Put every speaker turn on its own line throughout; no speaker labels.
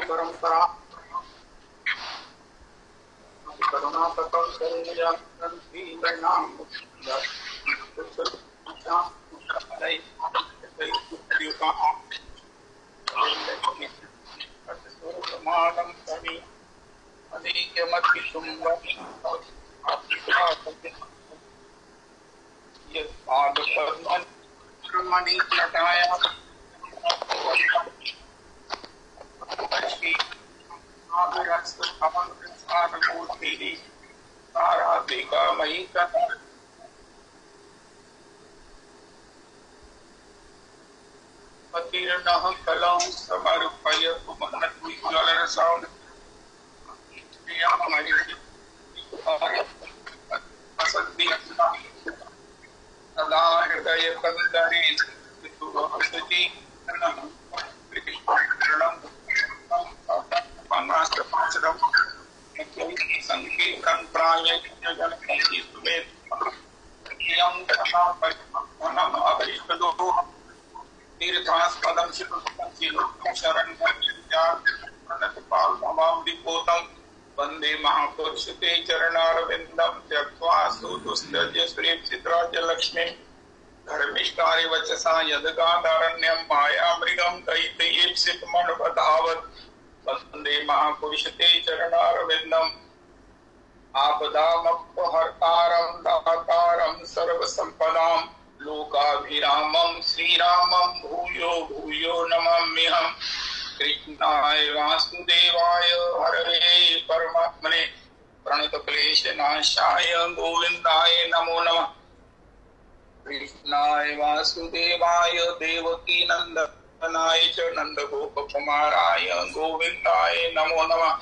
परंपरा करुणा कलम समर्पयतु मनोज्ज्वलरसां सदा हृदय कंदरे संकीर्तन प्राय तीर्थास्पदं शरण वंदे महापुरुष ते चरणारविंदम त्यक्त्वा सुदुस्तज श्रीचित्राजलक्ष्मीं धर्मिष्ठारि वचसा यदगादारण्यं मायामृगं दैत्येप्सितमनुपधावत् वंदे महापुरुष ते चरणारविंदम आपदामपहर्तारं दातारं सर्वसंपदां लोकाभिरामं श्रीरामं भूयो भूयो नमाम्यहम्। कृष्णाय वासुदेवाय हरये परमात्मने प्रणतक्लेशनाशाय गोविन्दाय नमो नमः। कृष्णाय वासुदेवाय देवकी नंदनाय च नंदगोपकुमाराय गोविन्दाय नमो नमः।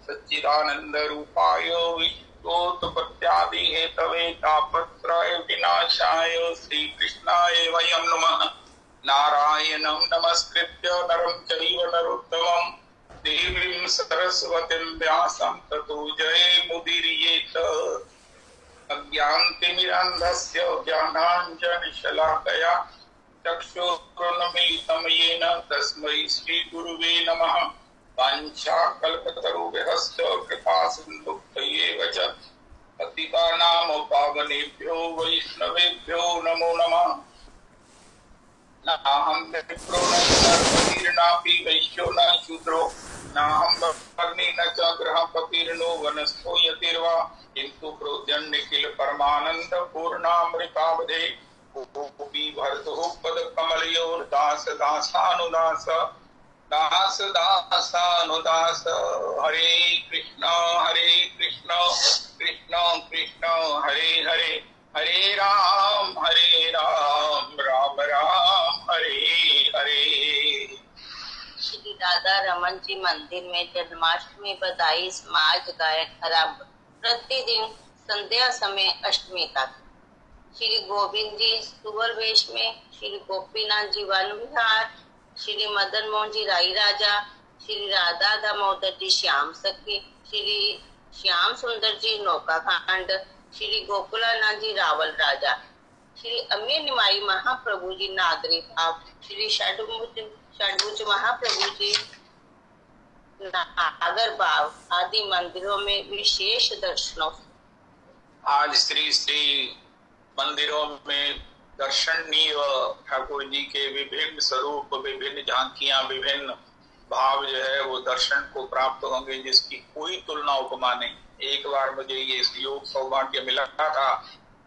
सच्चिदानंद रूपाय विश्वोत्पत्त्यादि हेतवे तापत्रय विनाशाय श्रीकृष्णाय वयं नमः। नारायणं नमस्कृत्य नरं चैव नरोत्तमं देवीं सरस्वतीं व्यासं ततो जयमुदीरयेत। अज्ञानतिमिरान्धस्य ज्ञानाञ्जनशलाकया चक्षुरुन्मीलितं येन तस्मै श्रीगुरुवे नमः। वाञ्छाकल्पतरुभ्यश्च कृपासिन्धुभ्येव च पतितानां पावनेभ्यो वैष्णवेभ्यो नमो नमः। नाहं विप्रो न सर्वतीर्णापि वैश्यो न शूद्रो नाहं वर्णी न च ग्रहपतिर्नो वनस्थो यतिर्वा किन्तु प्रोद्यन्निखिल परमानन्द पूर्णामृतावधे गोपी भर्तुः पदकमलयोर्दास दासानुदास दास दासानुदास। हरे कृष्ण कृष्ण कृष्ण हरे हरे हरे राम राम राम हरे हरे।
श्री राधा रमन जी मंदिर में जन्माष्टमी बधाई समाज गायन आरंभ। प्रतिदिन संध्या समय अष्टमी तक। श्री गोविंद जी सुवर वेश में, श्री गोपीनाथ जी वन विहार, श्री मदन मोहन जी राई राजा, श्री राधा दामोदर जी श्याम सखी, श्री श्याम सुंदर जी नौका खंड, श्री गोकुलानंद जी रावल राजा, श्री अमीर निमाई महाप्रभु जी नागरी भाव, श्री षडभुज महाप्रभु जी नागर भाव आदि मंदिरों में विशेष दर्शनों।
आज श्री श्री मंदिरों में दर्शनीय ठाकुर जी के विभिन्न स्वरूप, विभिन्न झांकियां, विभिन्न भाव जो है वो दर्शन को प्राप्त होंगे, जिसकी कोई तुलना उपमा नहीं। एक बार मुझे ये योग सौभाग्य मिला था।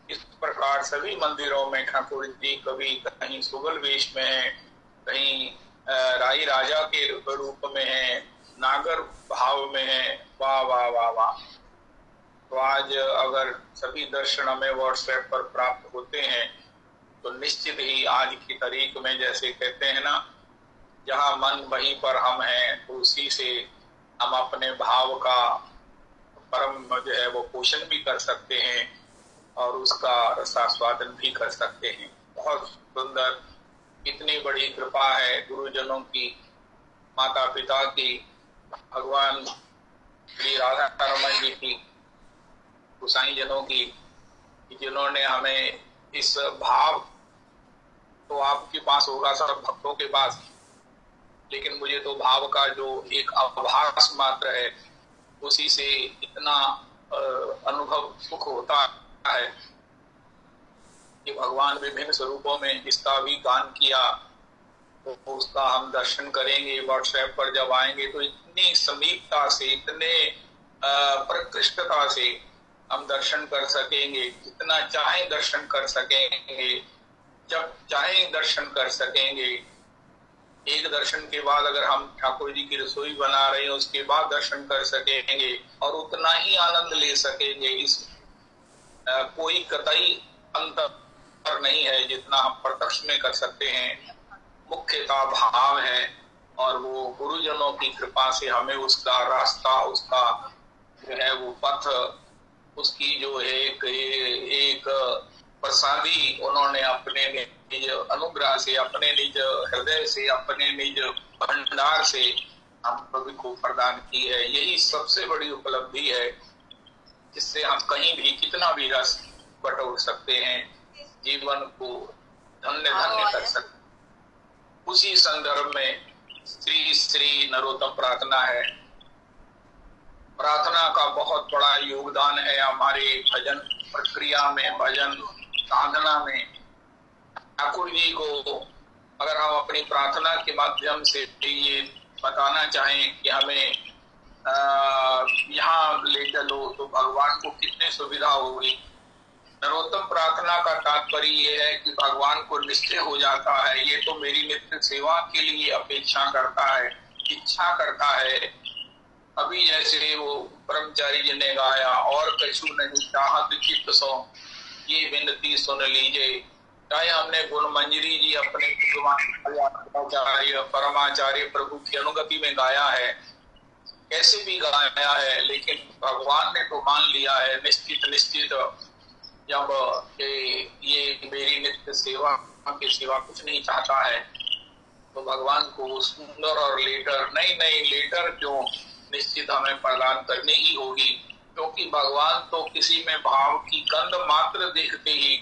इस प्रकार सभी मंदिरों में ठाकुर जी कभी कहीं सुगल वेश में है, कहीं राई राजा के रूप में है, नागर भाव में है। वाह वाह वाह वाह। तो आज अगर सभी दर्शन हमें व्हाट्सएप पर प्राप्त होते हैं तो निश्चित ही आज की तारीख में जैसे कहते हैं ना, जहाँ मन वहीं पर हम हैं, तो उसी से हम अपने भाव का परम जो है वो पोषण भी कर सकते हैं और उसका रसास्वादन भी कर सकते हैं। बहुत सुंदर, इतनी बड़ी कृपा है गुरुजनों की, माता पिता की, भगवान श्री राधा रमन जी की, गोसाई जनों की, जिन्होंने हमें इस भाव तो आपके पास होगा, सब भक्तों के पास, लेकिन मुझे तो भाव का जो एक आभास मात्र है उसी से इतना अनुभव सुख होता है कि भगवान विभिन्न स्वरूपों में जिसका भी गान किया तो उसका हम दर्शन करेंगे। व्हाट्सएप पर जब आएंगे तो इतनी समीपता से, इतने प्रकृष्टता से हम दर्शन कर सकेंगे, जितना चाहे दर्शन कर सकेंगे, जब चाहे दर्शन कर सकेंगे। एक दर्शन के बाद अगर हम ठाकुर जी की रसोई बना रहे हैं उसके बाद दर्शन कर सकेंगे और उतना ही आनंद ले सकेंगे। इस कोई कतई अंतर नहीं है जितना हम प्रत्यक्ष में कर सकते हैं। मुख्यता भाव है और वो गुरुजनों की कृपा से हमें उसका रास्ता, उसका जो है वो पथ, उसकी जो है एक प्रसादी उन्होंने अपने निज अनुग्रह से, अपने निज हृदय से, अपने निज भंडार से हम सभी को प्रदान की है। यही सबसे बड़ी उपलब्धि है जिससे हम कहीं भी कितना भी रस बटोर सकते हैं, जीवन को धन्य धन्य कर सकते। उसी संदर्भ में श्री श्री नरोत्तम प्रार्थना है। प्रार्थना का बहुत बड़ा योगदान है हमारे भजन प्रक्रिया में, भजन साधना में। ठाकुर जी को अगर हम अपनी प्रार्थना के माध्यम से ये बताना चाहें कि हमें यहाँ ले चलो तो भगवान को कितनी सुविधा होगी। नरोत्तम प्रार्थना का तात्पर्य ये है कि भगवान को निश्चय हो जाता है ये तो मेरी नित्य सेवा के लिए अपेक्षा करता है, इच्छा करता है। अभी जैसे वो ब्रह्मचारी जी ने गाया, और कछु नहीं चाहत चित्त सो ये विनती सुन लीजिए। चाहे हमने गुण मंजरी जी अपने परमाचार्य प्रभु की अनुगति में गाया है, कैसे भी गाया है, लेकिन भगवान ने तो मान लिया है निश्चित जब ये मेरी नित्य सेवा के सिवा कुछ नहीं चाहता है तो भगवान को सुंदर और लेटर नहीं लेटर जो निश्चित हमें प्रदान करनी ही होगी, क्योंकि भगवान तो किसी में भाव की गंध मात्र देखते ही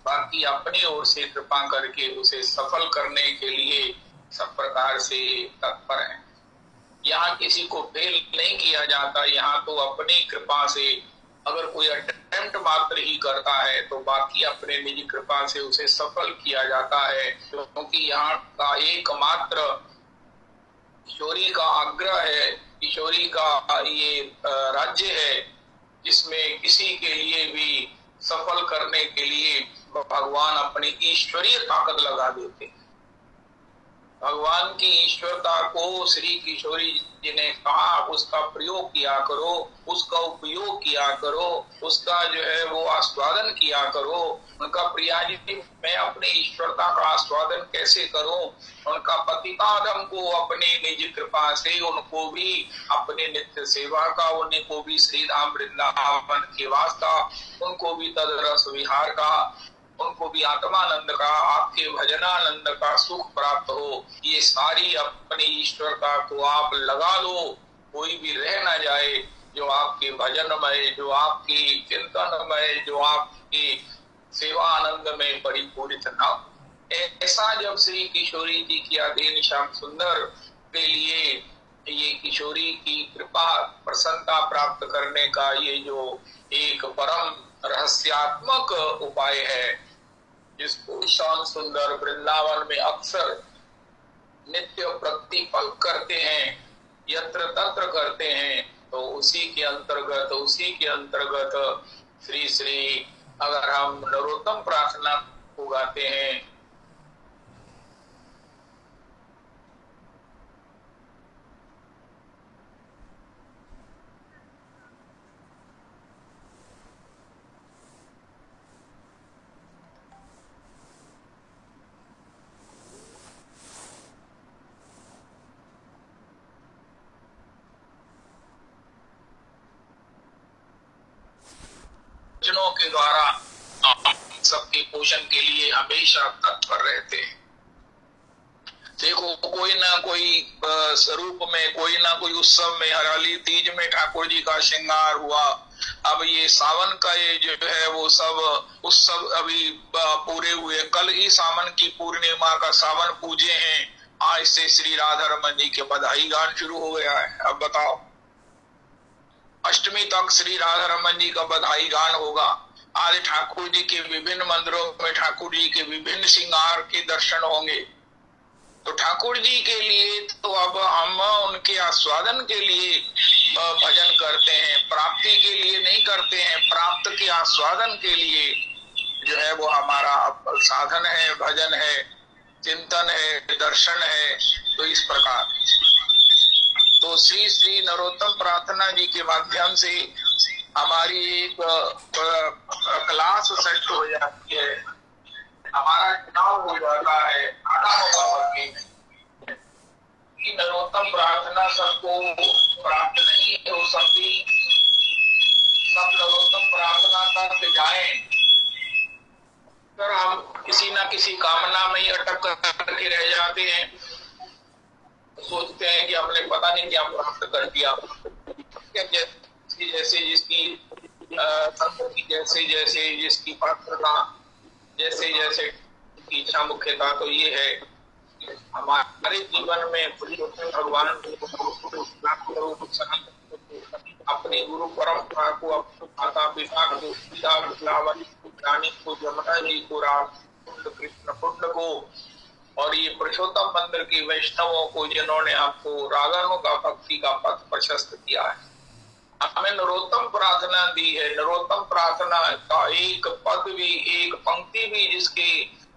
बाकी अपनी ओर से कृपा करके उसे सफल करने के लिए सब प्रकार से तत्पर है। यहाँ किसी को फेल नहीं किया जाता, यहाँ तो अपनी कृपा से अगर कोई अटेम्प्ट मात्र ही करता है तो बाकी अपने निजी कृपा से उसे सफल किया जाता है, क्योंकि यहाँ का एकमात्र किशोरी का आग्रह है, किशोरी का ये राज्य है जिसमें किसी के लिए भी सफल करने के लिए भगवान अपनी ईश्वरीय ताकत लगा देते। भगवान की ईश्वरता को श्री किशोरी जी ने कहा उसका प्रयोग किया करो, उसका उपयोग किया करो, उसका जो है वो आस्वादन किया करो। उनका प्रिया जी मैं अपनी ईश्वरता का आस्वादन कैसे करूं? उनका पतिपादम को अपनी निज कृपा से उनको भी अपने नित्य सेवा का, उनको भी श्री धाम वृंदावन के वास्ता, उनको भी तदरस विहार का, उनको भी आत्मानंद का, आपके भजनानंद का सुख प्राप्त हो। ये सारी अपनी ईश्वरता को आप लगा दो, कोई भी रह ना जाए जो आपके भजनमय, जो आपकी चिंतनमय, जो आपकी सेवा आनंद में परिपूरित ना हो। ऐसा जब श्री किशोरी जी की अधीन श्याम सुंदर के लिए ये किशोरी की कृपा प्रसन्नता प्राप्त करने का ये जो एक परम रहस्यात्मक उपाय है जिसको श्याम सुंदर वृंदावन में अक्सर नित्य प्रतिपल करते हैं, यत्र तत्र करते हैं, तो उसी के अंतर्गत श्री श्री अगर हम नरोत्तम प्रार्थना को गाते हैं के द्वारा सबके पोषण के लिए हमेशा तत्पर रहते हैं। देखो कोई ना कोई स्वरूप में, कोई ना कोई उत्सव में, हरियाली तीज में ठाकुर जी का श्रृंगार हुआ, अब ये सावन का ये जो है वो सब उत्सव अभी पूरे हुए। कल ही सावन की पूर्णिमा का सावन पूजे हैं। आज से श्री राधा रमन जी के बधाई गान शुरू हो गया है। अब बताओ, अष्टमी तक श्री राधा रमन जी का बधाई गान होगा। आज ठाकुर जी के विभिन्न मंदिरों में ठाकुर जी के विभिन्न श्रृंगार के दर्शन होंगे। तो ठाकुर जी के लिए तो अब हम उनके आस्वादन के लिए भजन करते हैं, प्राप्ति के लिए नहीं करते हैं। प्राप्त के आस्वादन के लिए जो है वो हमारा साधन है, भजन है, चिंतन है, दर्शन है। तो इस प्रकार तो श्री श्री नरोत्तम प्रार्थना जी के माध्यम से हमारी एक क्लास सेट हो जाती है, हमारा चुनाव हो जाता है। नरोत्तम प्रार्थना सबको प्राप्त नहीं हो सकती, सब नरोत्तम प्रार्थना तक जाएं। अगर हम किसी ना किसी कामना में ही अटक करके रह जाते हैं, सोचते हैं कि हमने पता नहीं क्या प्राप्त कर दिया। जैसे जिसकी संपत्ति, जैसे जैसे जिसकी पात्रता, जैसे जैसे इच्छा मुख्यता तो ये है हमारे जीवन में भगवान अपनी गुरु परंपरा को, अपने माता पिता को, रानी को, जमुना जी को, राम कृष्ण कुंड को और ये पुरुषोत्तम मंदिर की वैष्णवों को, जिन्होंने आपको रागानों का भक्ति का पथ प्रशस्त किया है, हमें नरोत्तम प्रार्थना दी है। नरोत्तम प्रार्थना का एक पद भी, एक पंक्ति भी जिसकी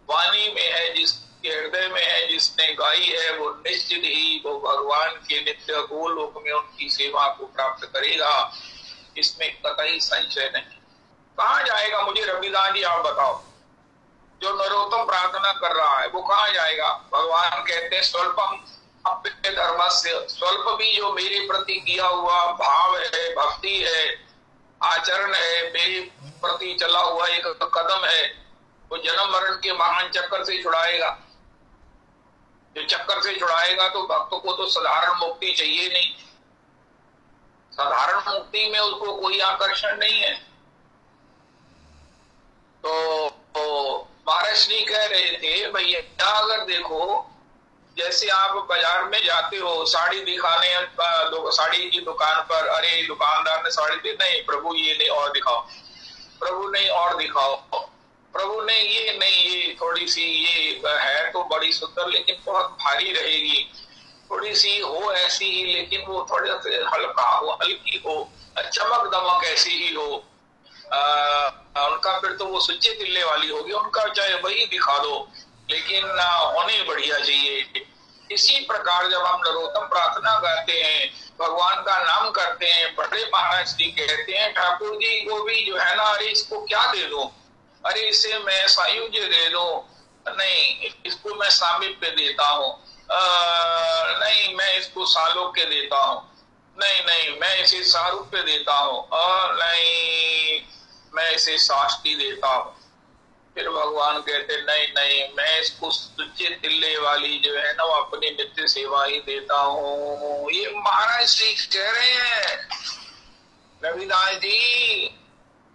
वाणी में है, जिसके हृदय में है, जिसने गाई है, वो निश्चित ही वो भगवान के नित्य गोलोक में उनकी सेवा को प्राप्त करेगा। इसमें कतई संशय नहीं। कहाँ जाएगा? मुझे रविदास जी आप बताओ, जो नरोत्तम प्रार्थना कर रहा है वो कहाँ जाएगा? भगवान कहते हैं स्वल्पम अपने धर्मस्य, स्वल्प भी जो मेरे प्रति किया हुआ भाव है, भक्ति है, आचरण है, मेरे प्रति चला हुआ एक कदम है, वो जन्म मरण के महान चक्कर से छुड़ाएगा। जो चक्कर से छुड़ाएगा तो भक्त को तो साधारण मुक्ति चाहिए नहीं। साधारण मुक्ति में उसको कोई आकर्षण नहीं है। तो महाराज श्री कह रहे थे, भैया अगर देखो, जैसे आप बाजार में जाते हो साड़ी दिखाने, साड़ी की दुकान पर, अरे दुकानदार ने साड़ी दी, नहीं प्रभु ये नहीं और दिखाओ, प्रभु नहीं और दिखाओ, प्रभु ने ये नहीं, ये थोड़ी सी ये है तो बड़ी सुंदर लेकिन बहुत भारी रहेगी, थोड़ी सी हो ऐसी ही लेकिन वो थोड़ा सा हल्का हो, हल्की हो, चमक दमक ऐसी ही हो, उनका फिर तो वो सुच्चे तिल्ले वाली होगी, उनका चाहे वही दिखा दो लेकिन होने बढ़िया चाहिए। इसी प्रकार जब हम नरोत्तम प्रार्थना करते हैं, भगवान का नाम करते हैं, बड़े महाराज जी कहते हैं ठाकुर जी को भी जो है ना, अरे इसको क्या दे दो, अरे इसे मैं सायुज्य दे दो, नहीं इसको मैं सामिप्य देता हूँ, नहीं मैं इसको सालोक्य देता हूँ, नहीं मैं इसे सारूप्य देता हूँ, नहीं मैं इसे साष्टी देता हूँ। फिर भगवान कहते नहीं मैं इसको सुच्चे तिल्ले वाली जो है ना वो अपनी नित्य सेवा ही देता हूँ। ये महाराज श्री कह रहे हैं रविदास जी,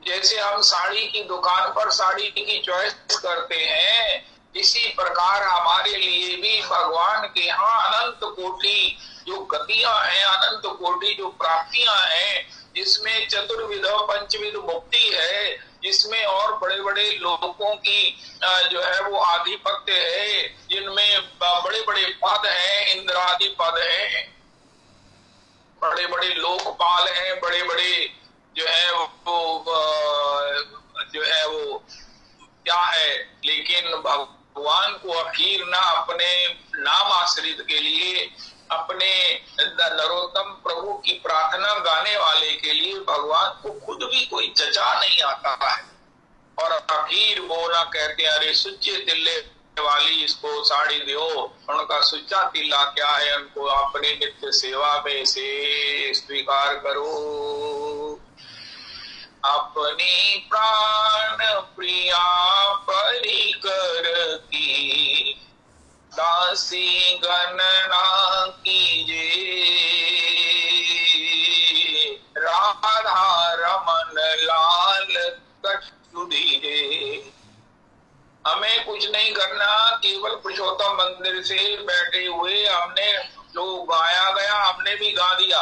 जैसे हम साड़ी की दुकान पर साड़ी की चॉइस करते हैं, इसी प्रकार हमारे लिए भी भगवान के यहाँ अनंत कोटि जो गतियां हैं, अनंत कोटि जो प्राप्तियां हैं, जिसमें चतुर्विध पंचविध मुक्ति है, जिसमें और बड़े बड़े लोगों की जो है वो आधिपत्य है, जिनमें बड़े बड़े पद हैं, इंद्रादि पद हैं, बड़े बड़े लोकपाल हैं, बड़े बड़े जो है वो क्या है, लेकिन भगवान को अखीर ना अपने नाम आश्रित के लिए, अपने नरोत्तम प्रभु की प्रार्थना गाने वाले के लिए भगवान को खुद भी कोई जचा नहीं आता है। और अखीर वो ना कहते हैं अरे सुच्चे तिल्ले वाली इसको साड़ी दो, उनका सुच्चा तिल्ला क्या है, उनको अपनी नित्य सेवा में से स्वीकार करो। अपनी प्राण प्रिया परिकर की दासी गणना कीजे, राम राधा रमन लाल कछु दीजे। हमें कुछ नहीं करना, केवल पुरुषोत्तम मंदिर से बैठे हुए हमने जो गाया गया हमने भी गा दिया।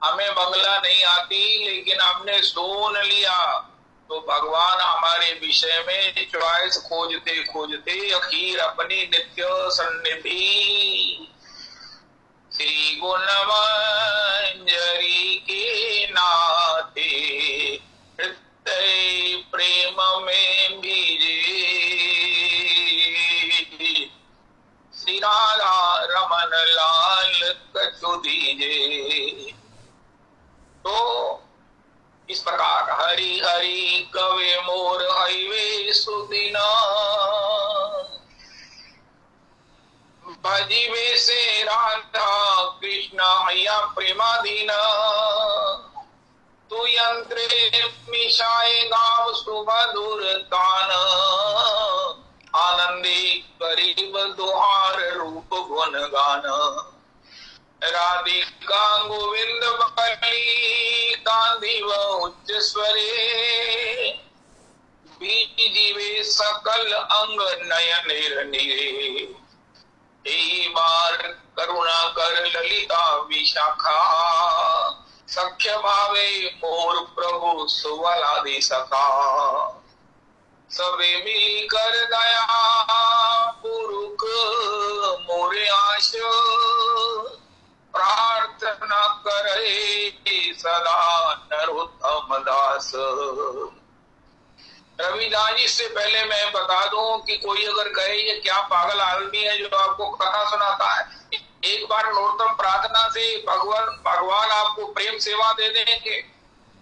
हमें बंगला नहीं आती लेकिन हमने सुन लिया, तो भगवान हमारे विषय में चॉइस खोजते खोजते आखिर अपनी नित्य सन्निधि श्री गुण मंजरी के नाते हृदय प्रेम में भीजे। श्री राधा रमन लाल कछु दीजे। तो इस प्रकार हरि हरि कवे मोर हईवे सुदिना, भजीवे से राधा कृष्ण हैया प्रेमाधीना। तू यंत्रे मिशाए गाव सुमधुर तान, आनंदी करीब दुहार रूप गुण गान। राधिका गोविंद बली गांधी व उच्च स्वरे, बीच जीवे सकल अंग नयनेर निरे। एक बार करुणा कर ललिता विशाखा, सख्य भावे मोर प्रभु सुवलादि सखा। सबे मिली कर दया पुरुख मोरे आश, प्रार्थना करे सदा नरोत्तम दास। रविदास जी से पहले मैं बता दूं कि कोई अगर कहे ये क्या पागल आदमी है जो आपको कथा सुनाता है, एक बार नरोत्तम प्रार्थना से भगवान आपको प्रेम सेवा दे देंगे।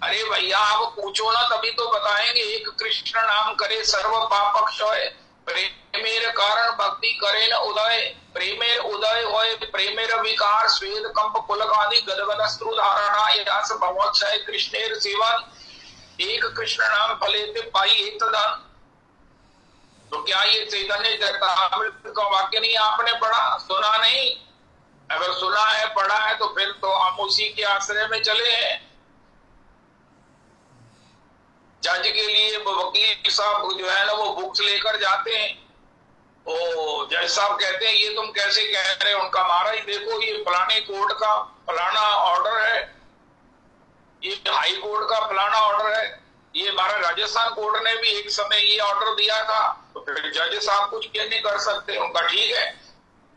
अरे भैया आप पूछो ना तभी तो बताएंगे। एक कृष्ण नाम करे सर्व पाप क्षय, प्रेमेर कारण भक्ति करे न उदय। प्रेमेर उदय होय प्रेमेर विकार, स्वेद कंप पुलकादि गदगद अश्रु धारणा यश भवोत्सय कृष्णेर सेवन। एक कृष्ण नाम फलेते पाई एक धन। तो क्या ये चैतन्य चरितामृत का वाक्य नहीं आपने पढ़ा, सुना नहीं? अगर सुना है पढ़ा है तो फिर तो हम उसी के आश्रय में चले हैं। जज के लिए वकील साहब जो है ना वो बुक्स लेकर जाते हैं। ओ जज साहब कहते हैं ये तुम कैसे कह रहे हो? उनका महाराज देखो ये फलाने कोर्ट का फलाना ऑर्डर है, ये हाई कोर्ट का फलाना ऑर्डर है, ये हमारा राजस्थान कोर्ट ने भी एक समय ये ऑर्डर दिया था। तो फिर जज साहब कुछ क्या नहीं कर सकते। उनका ठीक है,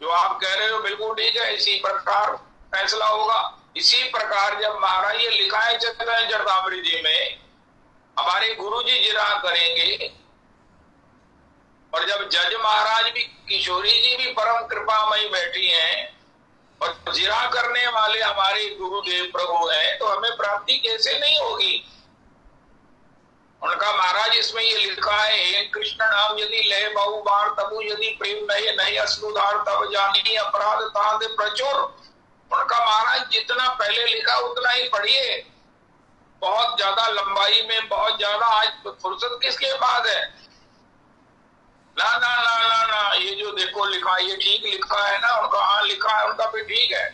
जो आप कह रहे हो बिल्कुल ठीक है, इसी प्रकार फैसला होगा। इसी प्रकार जब महाराज ये लिखा है चैतन्य चरितामृत जी में, हमारे गुरु जी जिरा करेंगे, और जब जज महाराज भी किशोरी जी भी परम कृपामयी बैठी हैं और जिरा करने वाले हमारे गुरुदेव प्रभु हैं, तो हमें प्राप्ति कैसे नहीं होगी? उनका महाराज इसमें ये लिखा है, हे कृष्ण नाम यदि ले बहु बार तबु यदि प्रेम नहीं नहीं अश्रुधार तब जानी अपराध तांद प्रचुर। उनका महाराज जितना पहले लिखा उतना ही पढ़िए, बहुत ज्यादा लंबाई में बहुत ज्यादा आज फुर्सत किसके पास है? ना ना ना ना ना, ये जो देखो लिखा ये ठीक लिखा है ना उनका, हाँ लिखा है उनका भी ठीक है।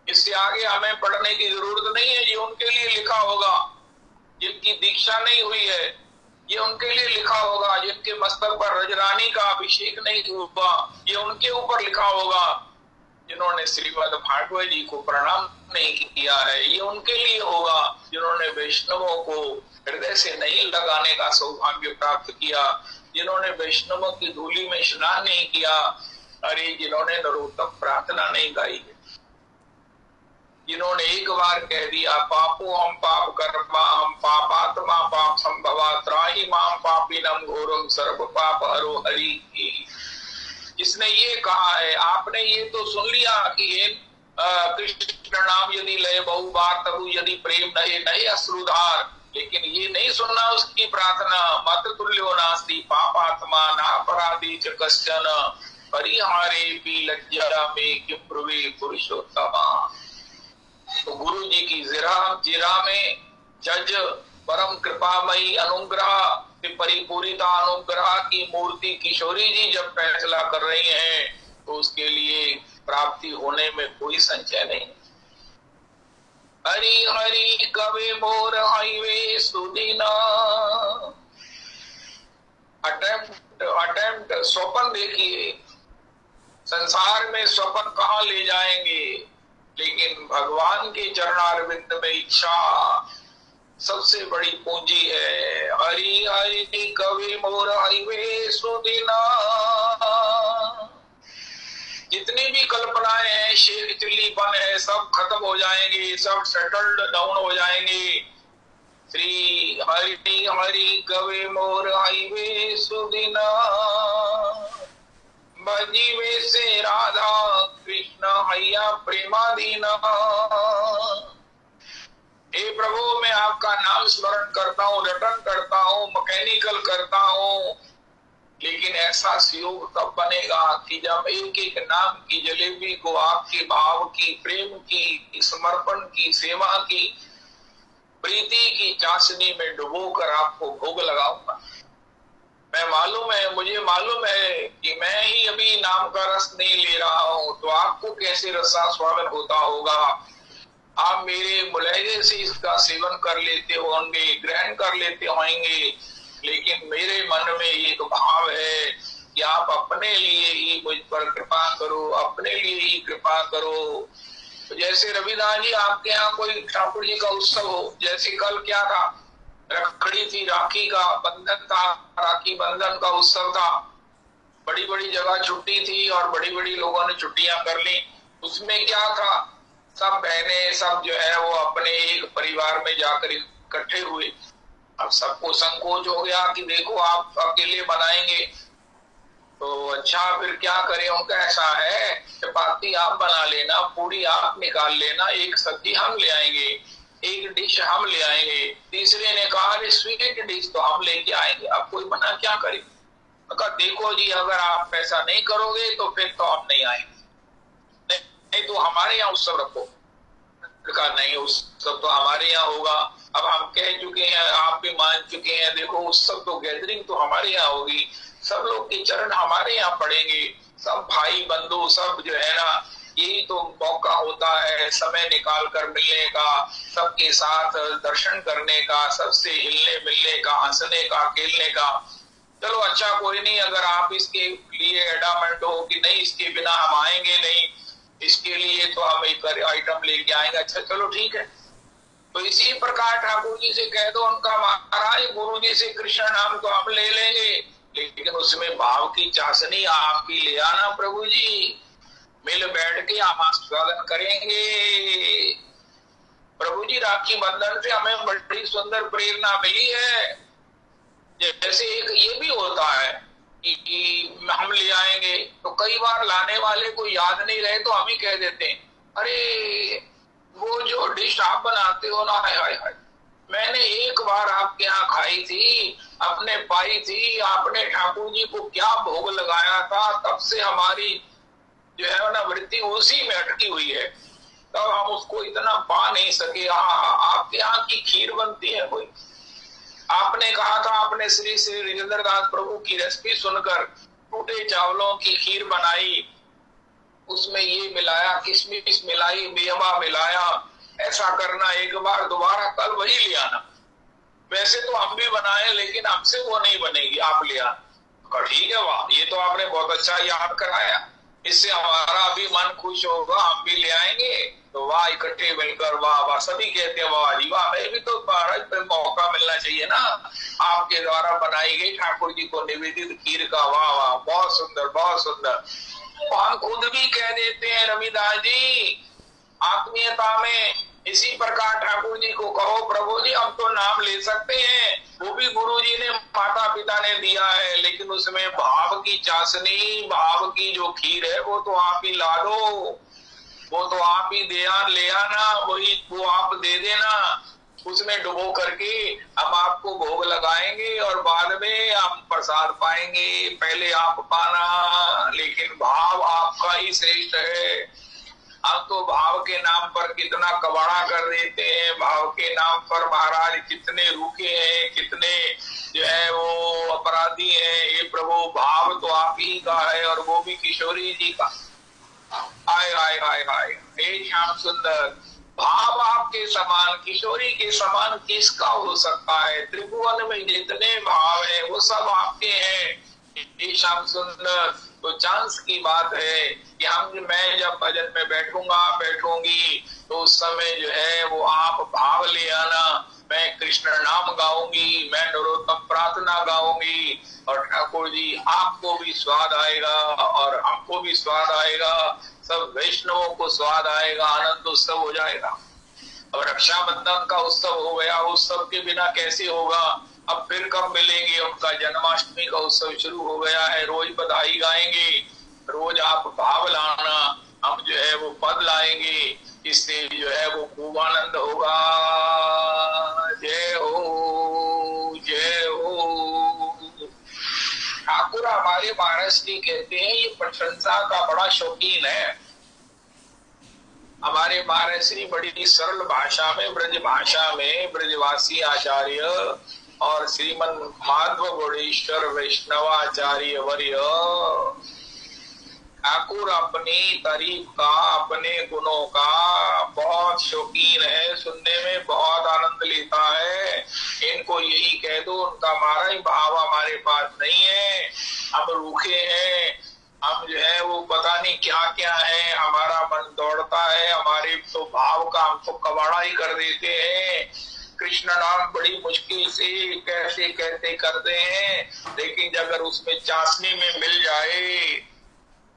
इससे आगे हमें पढ़ने की जरूरत नहीं है। ये उनके लिए लिखा होगा जिनकी दीक्षा नहीं हुई है, ये उनके लिए लिखा होगा जिनके मस्तक पर रजरानी का अभिषेक नहीं हुआ, ये उनके ऊपर लिखा होगा जिन्होंने श्रीमद् भागवत जी को प्रणाम नहीं किया है, ये उनके लिए होगा जिन्होंने वैष्णवों को हृदय से नहीं लगाने का सौभाग्य प्राप्त किया, जिन्होंने वैष्णवों की धूली में स्नान नहीं किया, अरे जिन्होंने नरोत्तम प्रार्थना नहीं गाई, जिन्होंने एक बार कह दिया पापो हम पाप कर्मा हम पापात्मा पाप संभवा त्राहि माम पापीनम घोरम सर्व पाप हरो हरि। जिसने ये कहा है, आपने ये तो सुन लिया कि कृष्ण नाम यदि लय बहु बार तबु यदि प्रेम नहे नहे अश्रुधार, लेकिन ये नहीं सुनना उसकी प्रार्थना मत तुल्यो नास्ति पापात्मा नापराधी च कश्चन परिहारे भी लज्जा में किम ब्रुवे पुरुषोत्तमा। तो गुरु जी की जिरा में जज परम कृपामयी अनुग्रह परिपूरिता अनुग्रह की मूर्ति किशोरी जी जब फैसला कर रही हैं, तो उसके लिए प्राप्ति होने में कोई संशय नहीं। हरि हरि कवे मोर हाईवे सुदीना। अटेम्प्ट स्वप्न देखिए, संसार में स्वप्न कहाँ ले जाएंगे, लेकिन भगवान के चरणारविंद में इच्छा सबसे बड़ी पूंजी है। हरि हरि कवि मोर हाईवे सुदीना। जितनी भी कल्पनाएं हैं, शेख चिल्लीपन है, सब खत्म हो जाएंगे, सब सेटल्ड डाउन हो जाएंगे। श्री हरि हरि कवि मोर हाईवे सुदीना। बजीवे से राधा कृष्ण हैया प्रेमादीना। हे प्रभु, मैं आपका नाम स्मरण करता हूँ, रटन करता हूँ, मैकेनिकल करता हूँ, लेकिन ऐसा योग तब बनेगा कि जब एक एक नाम की जलेबी को आपके भाव की, प्रेम की, समर्पण की, सेवा की, प्रीति की चाशनी में डुबोकर आपको भोग लगाऊंगा। मुझे मालूम है कि मैं ही अभी नाम का रस नहीं ले रहा हूँ, तो आपको कैसे रसास्वादन होता होगा। आप मेरे मुलायजे से इसका सेवन कर लेते होंगे, ग्रहण कर लेते होंगे, लेकिन मेरे मन में एक भाव है कि आप अपने लिए ही मुझ पर कृपा करो, अपने लिए ही कृपा करो। जैसे रविदास जी, आपके यहाँ कोई ठाकुर जी का उत्सव हो, जैसे कल क्या था, रखड़ी थी, राखी का बंधन था, राखी बंधन का उत्सव था। बड़ी बड़ी जगह छुट्टी थी और बड़ी बड़ी लोगों ने छुट्टियां कर ली। उसमें क्या था, सब बहनें सब जो है वो अपने एक परिवार में जाकर इकट्ठे हुए। अब सबको संकोच हो गया कि देखो आप अकेले बनाएंगे तो अच्छा, फिर क्या करें। उनका ऐसा है, चपाती आप बना लेना, पूरी आप निकाल लेना, एक सब्जी हम ले आएंगे, एक डिश हम ले आएंगे। तीसरे ने कहा स्वीट डिश तो हम लेके आएंगे, अब कोई मना क्या करे। कहा देखो जी, अगर आप ऐसा नहीं करोगे तो फिर तो हम नहीं आएंगे, नहीं तो हमारे यहाँ उत्सव रखो। कहा नहीं, उत्सव तो हमारे यहाँ होगा। अब हम कह चुके हैं, आप भी मान चुके हैं, देखो उत्सव तो गैदरिंग तो हमारे यहाँ होगी, सब लोग के चरण हमारे यहाँ पड़ेंगे, सब भाई बंधु सब जो है ना, यही तो मौका होता है समय निकाल कर मिलने का, सबके साथ दर्शन करने का, सबसे हिलने मिलने का, हंसने का, खेलने का। चलो अच्छा, कोई नहीं, अगर आप इसके लिए एडामेंट हो कि नहीं इसके बिना हम आएंगे नहीं, इसके लिए तो हम एक आइटम लेके आएंगे, अच्छा चलो ठीक है। तो इसी प्रकार ठाकुर जी से कह दो उनका, महाराज गुरु जी से कृष्ण नाम तो हम ले लेंगे, लेकिन उसमें भाव की चाशनी आप भी ले आना प्रभु जी, मिल बैठ के हम स्वागत करेंगे। प्रभु जी, राखी बंधन से हमें बड़ी सुंदर प्रेरणा मिली है। जैसे एक ये भी होता है कि हम ले आएंगे, तो कई बार लाने वाले को याद नहीं रहे तो हम ही कह देते हैं, अरे वो जो डिश आप बनाते हो ना, हाय हाय हाय, मैंने एक बार आपके यहाँ खाई थी, अपने पाई थी, आपने ठाकुर जी को क्या भोग लगाया था, तब से हमारी जो है ना वृत्ति उसी में अटकी हुई है, तब हम उसको इतना पा नहीं सके। आपके यहाँ की खीर बनती है कोई, आपने कहा था, आपने श्री श्री राजेंद्र दास प्रभु की रेसिपी सुनकर टूटे चावलों की खीर बनाई, उसमें ये मिलाया, किशमिश मिलाई, मेवा मिलाया, ऐसा करना, एक बार दोबारा कल वही ले आना। वैसे तो हम भी बनाए, लेकिन हमसे वो नहीं बनेगी, आप ले आना। ठीक है, वाह, ये तो आपने बहुत अच्छा याद कराया, इससे हमारा भी मन खुश होगा, हम भी ले आएंगे। तो वाह, इकट्ठे मिलकर वाह वाह, सभी कहते हैं वाह जी वाह। मैं भी तो महाराज पे मौका मिलना चाहिए ना, आपके द्वारा बनाई गई ठाकुर जी को निवेदित खीर का, वाह वाह, बहुत सुंदर बहुत सुंदर। हम खुद भी कह देते हैं रविदास जी, आत्मीयता में इसी प्रकार ठाकुर जी को कहो, प्रभु जी हम तो नाम ले सकते हैं, वो भी गुरु जी ने, माता पिता ने दिया है, लेकिन उसमें भाव की चाशनी, भाव की जो खीर है वो तो आप ही ला दो, वो तो आप ही ले आना, वही वो आप दे देना, उसमें डुबो करके हम आपको भोग लगाएंगे और बाद में हम प्रसाद पाएंगे। पहले आप पाना, लेकिन भाव आपका ही श्रेष्ठ है। हम तो भाव के नाम पर कितना कबाड़ा कर देते हैं, भाव के नाम पर महाराज कितने रूखे हैं, कितने जो है वो अपराधी हैं। ये प्रभु, भाव तो आप ही का है, और वो भी किशोरी जी का। हाय हाय हाय हाय, हे श्याम सुंदर, भाव आपके समान, किशोरी के समान किसका हो सकता है? त्रिभुवन में जितने भाव है वो सब आपके हैं। श्याम सुंदर, तो चांस की बात है कि मैं जब भजन में बैठूंगी तो उस समय जो है वो आप भाव ले आना। मैं कृष्ण नाम गाऊंगी, मैं नरोत्तम प्रार्थना गाऊंगी, और ठाकुर जी आपको भी स्वाद आएगा और हमको भी स्वाद आएगा, सब वैष्णवों को स्वाद आएगा, आनंद उत्सव हो जाएगा। अब रक्षाबंधन का उत्सव हो गया, उत्सव के बिना कैसे होगा? अब फिर कब मिलेंगे? उनका जन्माष्टमी का उत्सव शुरू हो गया है, रोज बधाई गाएंगे, रोज आप भाव लाना, हम जो है वो पद लाएंगे, इससे जो है वो खूब आनंद होगा। जय हो, जय हो। ठाकुर हमारे महाराज जी कहते हैं ये प्रशंसा का बड़ा शौकीन है। हमारे महाराज श्री बड़ी सरल भाषा में, ब्रज भाषा में, ब्रजवासी आचार्य और श्रीमन माधव गौड़ेश्वर वैष्णवाचार्य वर्य ठाकुर अपनी तारीफ का, अपने गुणों का बहुत शौकीन है, सुनने में बहुत आनंद लेता है। इनको यही कह दो उनका महाराज भाव हमारे पास नहीं है, हम रूखे हैं, हम जो है वो पता नहीं क्या क्या है, हमारा मन दौड़ता है, हमारे तो भाव का हमको कबाड़ा ही कर देते हैं। कृष्ण नाम बड़ी मुश्किल से कैसे कहते करते हैं, लेकिन अगर उसमें चाशनी में मिल जाए,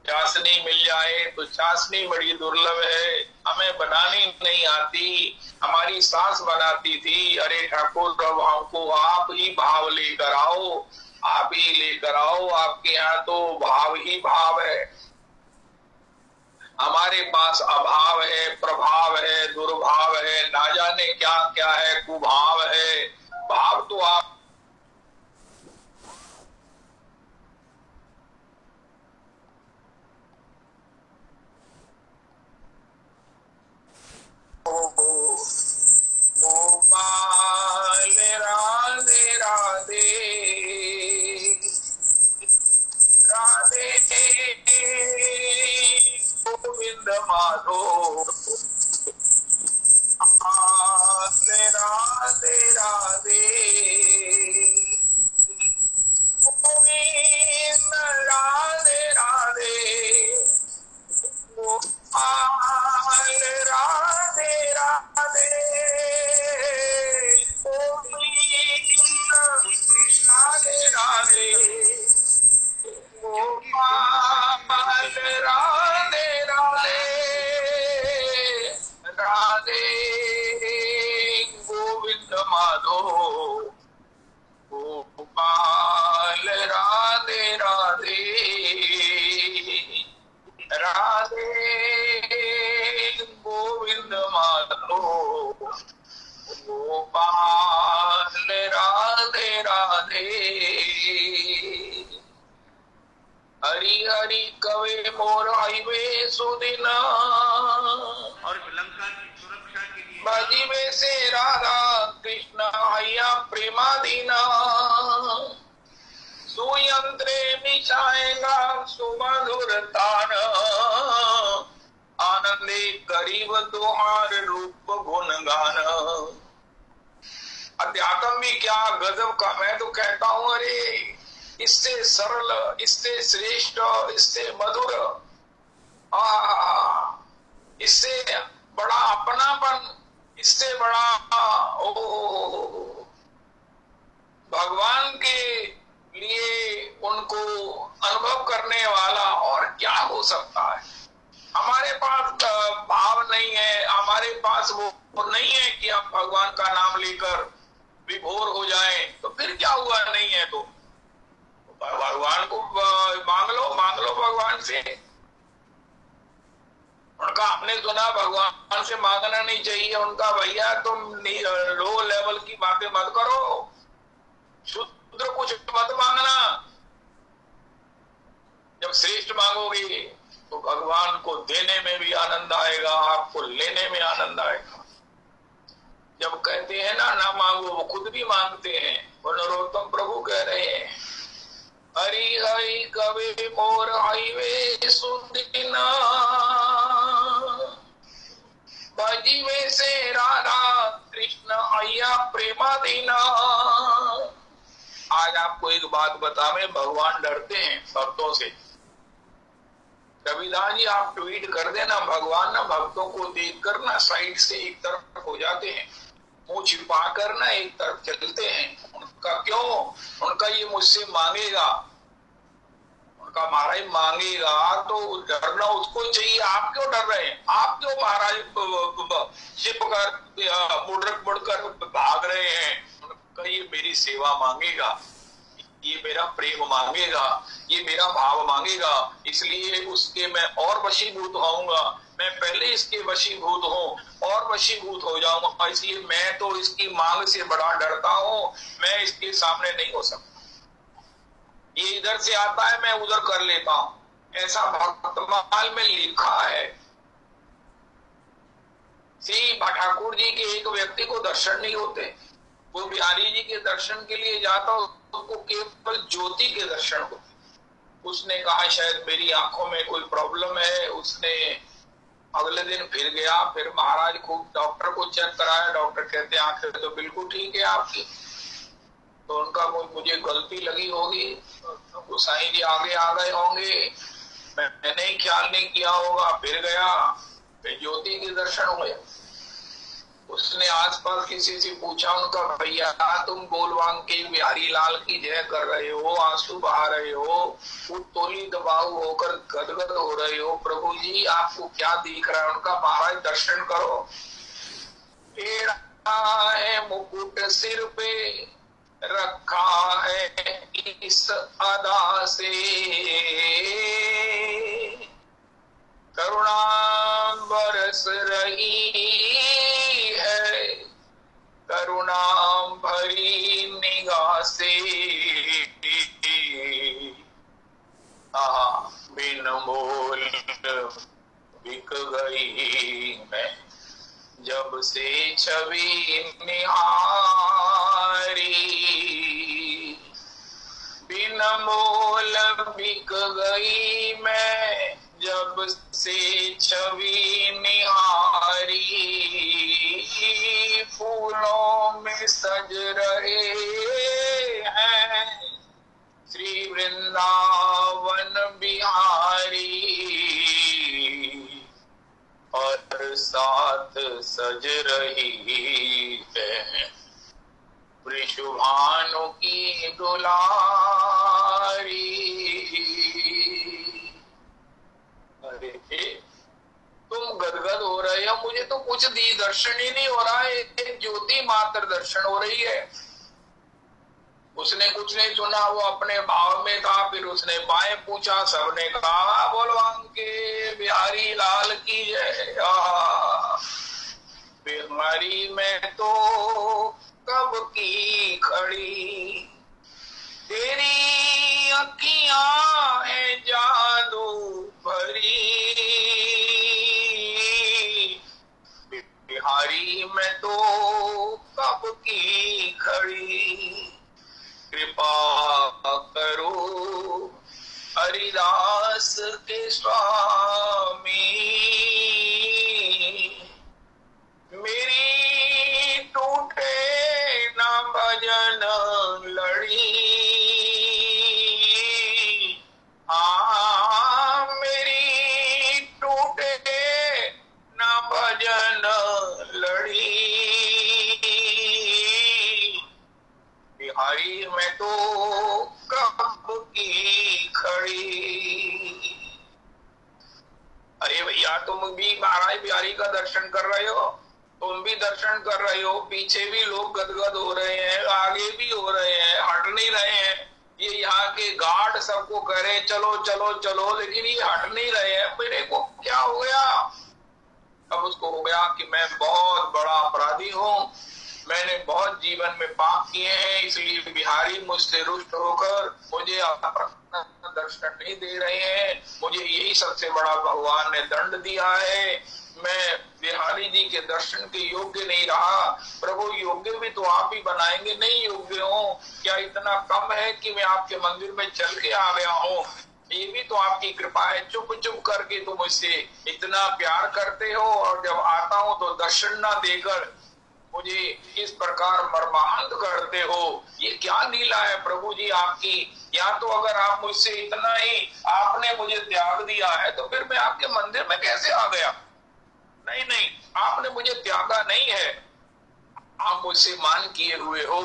चाशनी मिल जाए तो चाशनी बड़ी दुर्लभ है, हमें बनानी नहीं आती, हमारी सास बनाती थी। अरे ठाकुर अब हमको आप ही भाव लेकर आओ, आप ही लेकर आओ, आपके यहाँ तो भाव ही भाव है। हमारे पास अभाव है, प्रभाव है, दुर्भाव है, ना जाने क्या क्या है, कुभाव है। भाव तो आप गोपाल राधे राधे, राधे गोविंद माधो, राधे राधे राधे, गोविंद राधे राधे, गोपाल राधे राधे, राधे राधे, गोपाल राधे राधे, राधे गोविंद माधो, गोपाल राधे राधे, राधे गोविंद माधो, गोपाल राधे राधे। हरि हरि कवे मोर आईवे सुदिना,
और लंका की सुरक्षा के लिए
बाजीवे से राधा कृष्ण हैया प्रेमादीना, सुयंत्रे मिशाएगा सुमधुर तान, आनंदे करीब तुहार रूप गुणगान। अध्यात्म भी क्या गजब का, मैं तो कहता हूँ अरे इससे सरल, इससे श्रेष्ठ, इससे मधुर, इससे बड़ा अपनापन, इससे बड़ा भगवान के लिए उनको अनुभव करने वाला और क्या हो सकता है। हमारे पास भाव नहीं है, हमारे पास वो नहीं है कि हम भगवान का नाम लेकर विभोर हो जाएं, तो फिर क्या हुआ? नहीं है तो भगवान को मांग लो भगवान से। उनका आपने सुना भगवान से मांगना नहीं चाहिए, उनका भैया तुम लो लेवल की बातें मत करो, शुद्ध कुछ मत मांगना। जब श्रेष्ठ मांगोगे तो भगवान को देने में भी आनंद आएगा, आपको लेने में आनंद आएगा। जब कहते हैं ना मांगो, वो खुद भी मांगते हैं। वो नरोत्तम प्रभु कह रहे हैं, हरि हरि कवे मोर आईवे सुदिना, बाजीवे से महाराज आपको एक बात बतावे, भगवान डरते हैं भक्तों से। रविदास जी आप ट्वीट कर देना, भगवान ना भक्तों को देखकर ना साइड से एक तरफ हो जाते हैं, मुंह छिपा कर ना एक तरफ चलते हैं। उनका क्यों? उनका ये मुझसे मांगेगा, उनका महाराज मांगेगा तो डरना उसको चाहिए। आप क्यों डर रहे हैं? आप क्यों महाराज छिप कर मुड़कर भाग रहे हैं? उनका ये मेरी सेवा मांगेगा, ये मेरा प्रेम मांगेगा, ये मेरा भाव मांगेगा, इसलिए उसके मैं और वशीभूत होऊंगा। मैं पहले इसके वशीभूत हूँ और वशीभूत हो जाऊंगा, इसलिए मैं तो इसकी मांग से बड़ा डरता हूँ, मैं इसके सामने नहीं हो सकता। ये इधर से आता है, मैं उधर कर लेता हूं। ऐसा भक्तमाल में लिखा है। श्री ठाकुर जी के एक व्यक्ति को दर्शन नहीं होते, वो बिहारी जी के दर्शन के लिए जाता, उसको केवल ज्योति के दर्शन होते। उसने कहा शायद मेरी आंखों में कोई प्रॉब्लम है। उसने अगले दिन फिर गया, फिर महाराज खूब डॉक्टर को चेक कराया। डॉक्टर कहते आंखें तो बिल्कुल ठीक है आपकी। तो उनका मुझे गलती लगी होगी, गोसाई जी आगे आ गए होंगे, मैंने ही ख्याल नहीं किया होगा। फिर गया, फिर ज्योति के दर्शन हुए। उसने आसपास किसी से पूछा, उनका भैया तुम बोलवांग के बिहारी लाल की जय कर रहे हो, आंसू बहा रहे हो, तोली दबाव होकर गदगद हो रहे हो, प्रभु जी आपको क्या दिख रहा है? उनका महाराज दर्शन करो, टेढ़ा है मुकुट सिर पे रखा है इस अदा से, करुणा बरस रही है करुणा भरी निगाह से। बिन मोल बिक गई मैं जब से छवि निहारी, बिन मोल बिक गई मैं जब से छवि निहारी, फूलों में सज रहे हैं श्री वृंदावन बिहारी, और साथ सज रही है वृषभानु की दुलारी। अरे तुम गदगद हो रहे हो, मुझे तो कुछ दी दर्शन ही नहीं हो रहा है, एक ज्योति मात्र दर्शन हो रही है। उसने कुछ नहीं सुना, वो अपने भाव में था। फिर उसने बाएं पूछा, सबने कहा बोलवांग के बिहारी लाल की जय। बिहारी में तो कब की खड़ी तेरी अखियां है जादू भरी, बिहारी में तो कब की खड़ी, कृपा करो हरिदास के स्वामी, मेरी टूटे न भजन लड़ी, मेरी टूटे न भजन लड़ी, बिहारी में तो कब की खड़ी। अरे भैया तुम भी महाराज बिहारी का दर्शन कर रहे हो, तुम भी दर्शन कर रहे हो, पीछे भी लोग गदगद हो रहे हैं, आगे भी हो रहे हैं, हट नहीं रहे हैं। ये यहाँ के गार्ड सबको कह रहे चलो चलो चलो, लेकिन ये हट नहीं रहे हैं। मेरे को क्या हो गया? अब उसको हो गया कि मैं बहुत बड़ा अपराधी हूँ, मैंने बहुत जीवन में पाप किए हैं, इसलिए बिहारी मुझसे रुष्ट होकर मुझे दर्शन नहीं दे रहे हैं। मुझे यही सबसे बड़ा भगवान ने दंड दिया है। मैं बिहारी जी के दर्शन के योग्य नहीं रहा। प्रभु योग्य भी तो आप ही बनाएंगे, नहीं योग्य हूँ क्या? इतना कम है कि मैं आपके मंदिर में चल के आ गया हूँ, ये भी तो आपकी कृपा है। चुप चुप करके तुम मुझसे इतना प्यार करते हो, और जब आता हूँ तो दर्शन ना देकर मुझे इस प्रकार मर्माहत करते हो, ये क्या लीला है प्रभु जी आपकी। या तो अगर आप मुझसे इतना ही आपने मुझे त्याग दिया है तो फिर मैं आपके मंदिर में कैसे आ गया। नहीं नहीं, आपने मुझे त्यागा नहीं है, आप मुझसे मान किए हुए हो।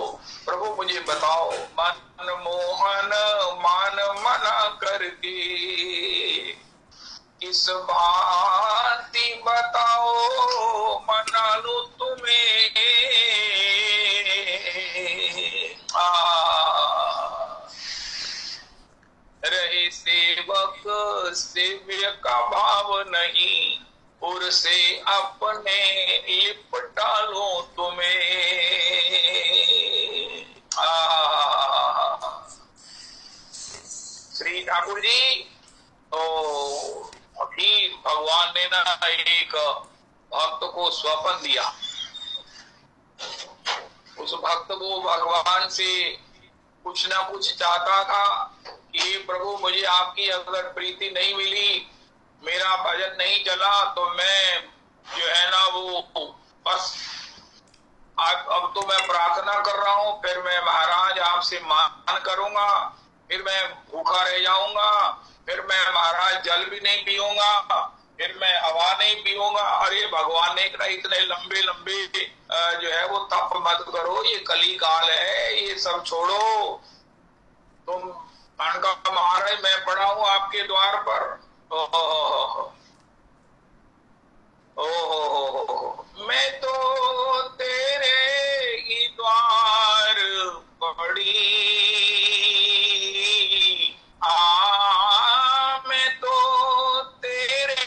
प्रभु मुझे बताओ, मन मोहन मान मना करके किस भांति बताओ मना लूं तुम्हें। रहे सेवक सेव्य का भाव नहीं, उर से अपने लिपटा लो तुम्हें। श्री ठाकुर जी, तो अभी भगवान ने ना एक भक्त को स्वप्न दिया। उस भक्त को भगवान से कुछ ना कुछ चाहता था कि प्रभु मुझे आपकी अगर प्रीति नहीं मिली, मेरा भजन नहीं चला, तो मैं जो है ना वो बस अब तो मैं प्रार्थना कर रहा हूँ, फिर मैं महाराज आपसे मान करूंगा, फिर मैं भूखा रह जाऊंगा, फिर मैं महाराज जल भी नहीं पीऊंगा, फिर मैं हवा नहीं पीऊंगा। अरे भगवान ने कहा इतने लंबे लंबे जो है वो तप मत करो, ये कली काल है, ये सब छोड़ो। तुम का महाराज मैं पड़ा हूं आपके द्वार पर। ओहो, मैं तो तेरे ही द्वार पड़ी, मैं तो तेरे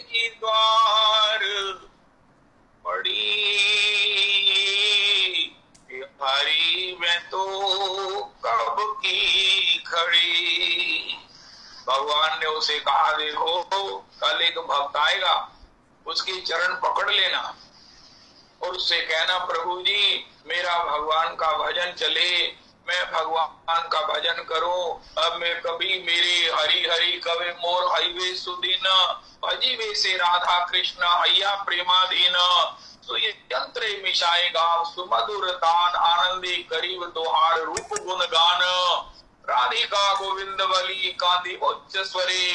ही द्वार पड़ी, हरी मैं तो कब की खड़ी। भगवान ने उसे कहा देखो कल एक भक्त आएगा, उसके चरण पकड़ लेना और उससे कहना प्रभु जी मेरा भगवान का भजन चले, मैं भगवान का भजन करूं। अब मैं कभी मेरे हरि हरि कवे मोर हईवे सुदीन, भजीवे से राधा कृष्ण हैया प्रेमाधीन। तो ये यंत्र मिशाएगा सुमधुर तान, आनंदी करीब तोहार रूप गुण गान। राधिका गोविंद बली कांदी उच्च स्वरे,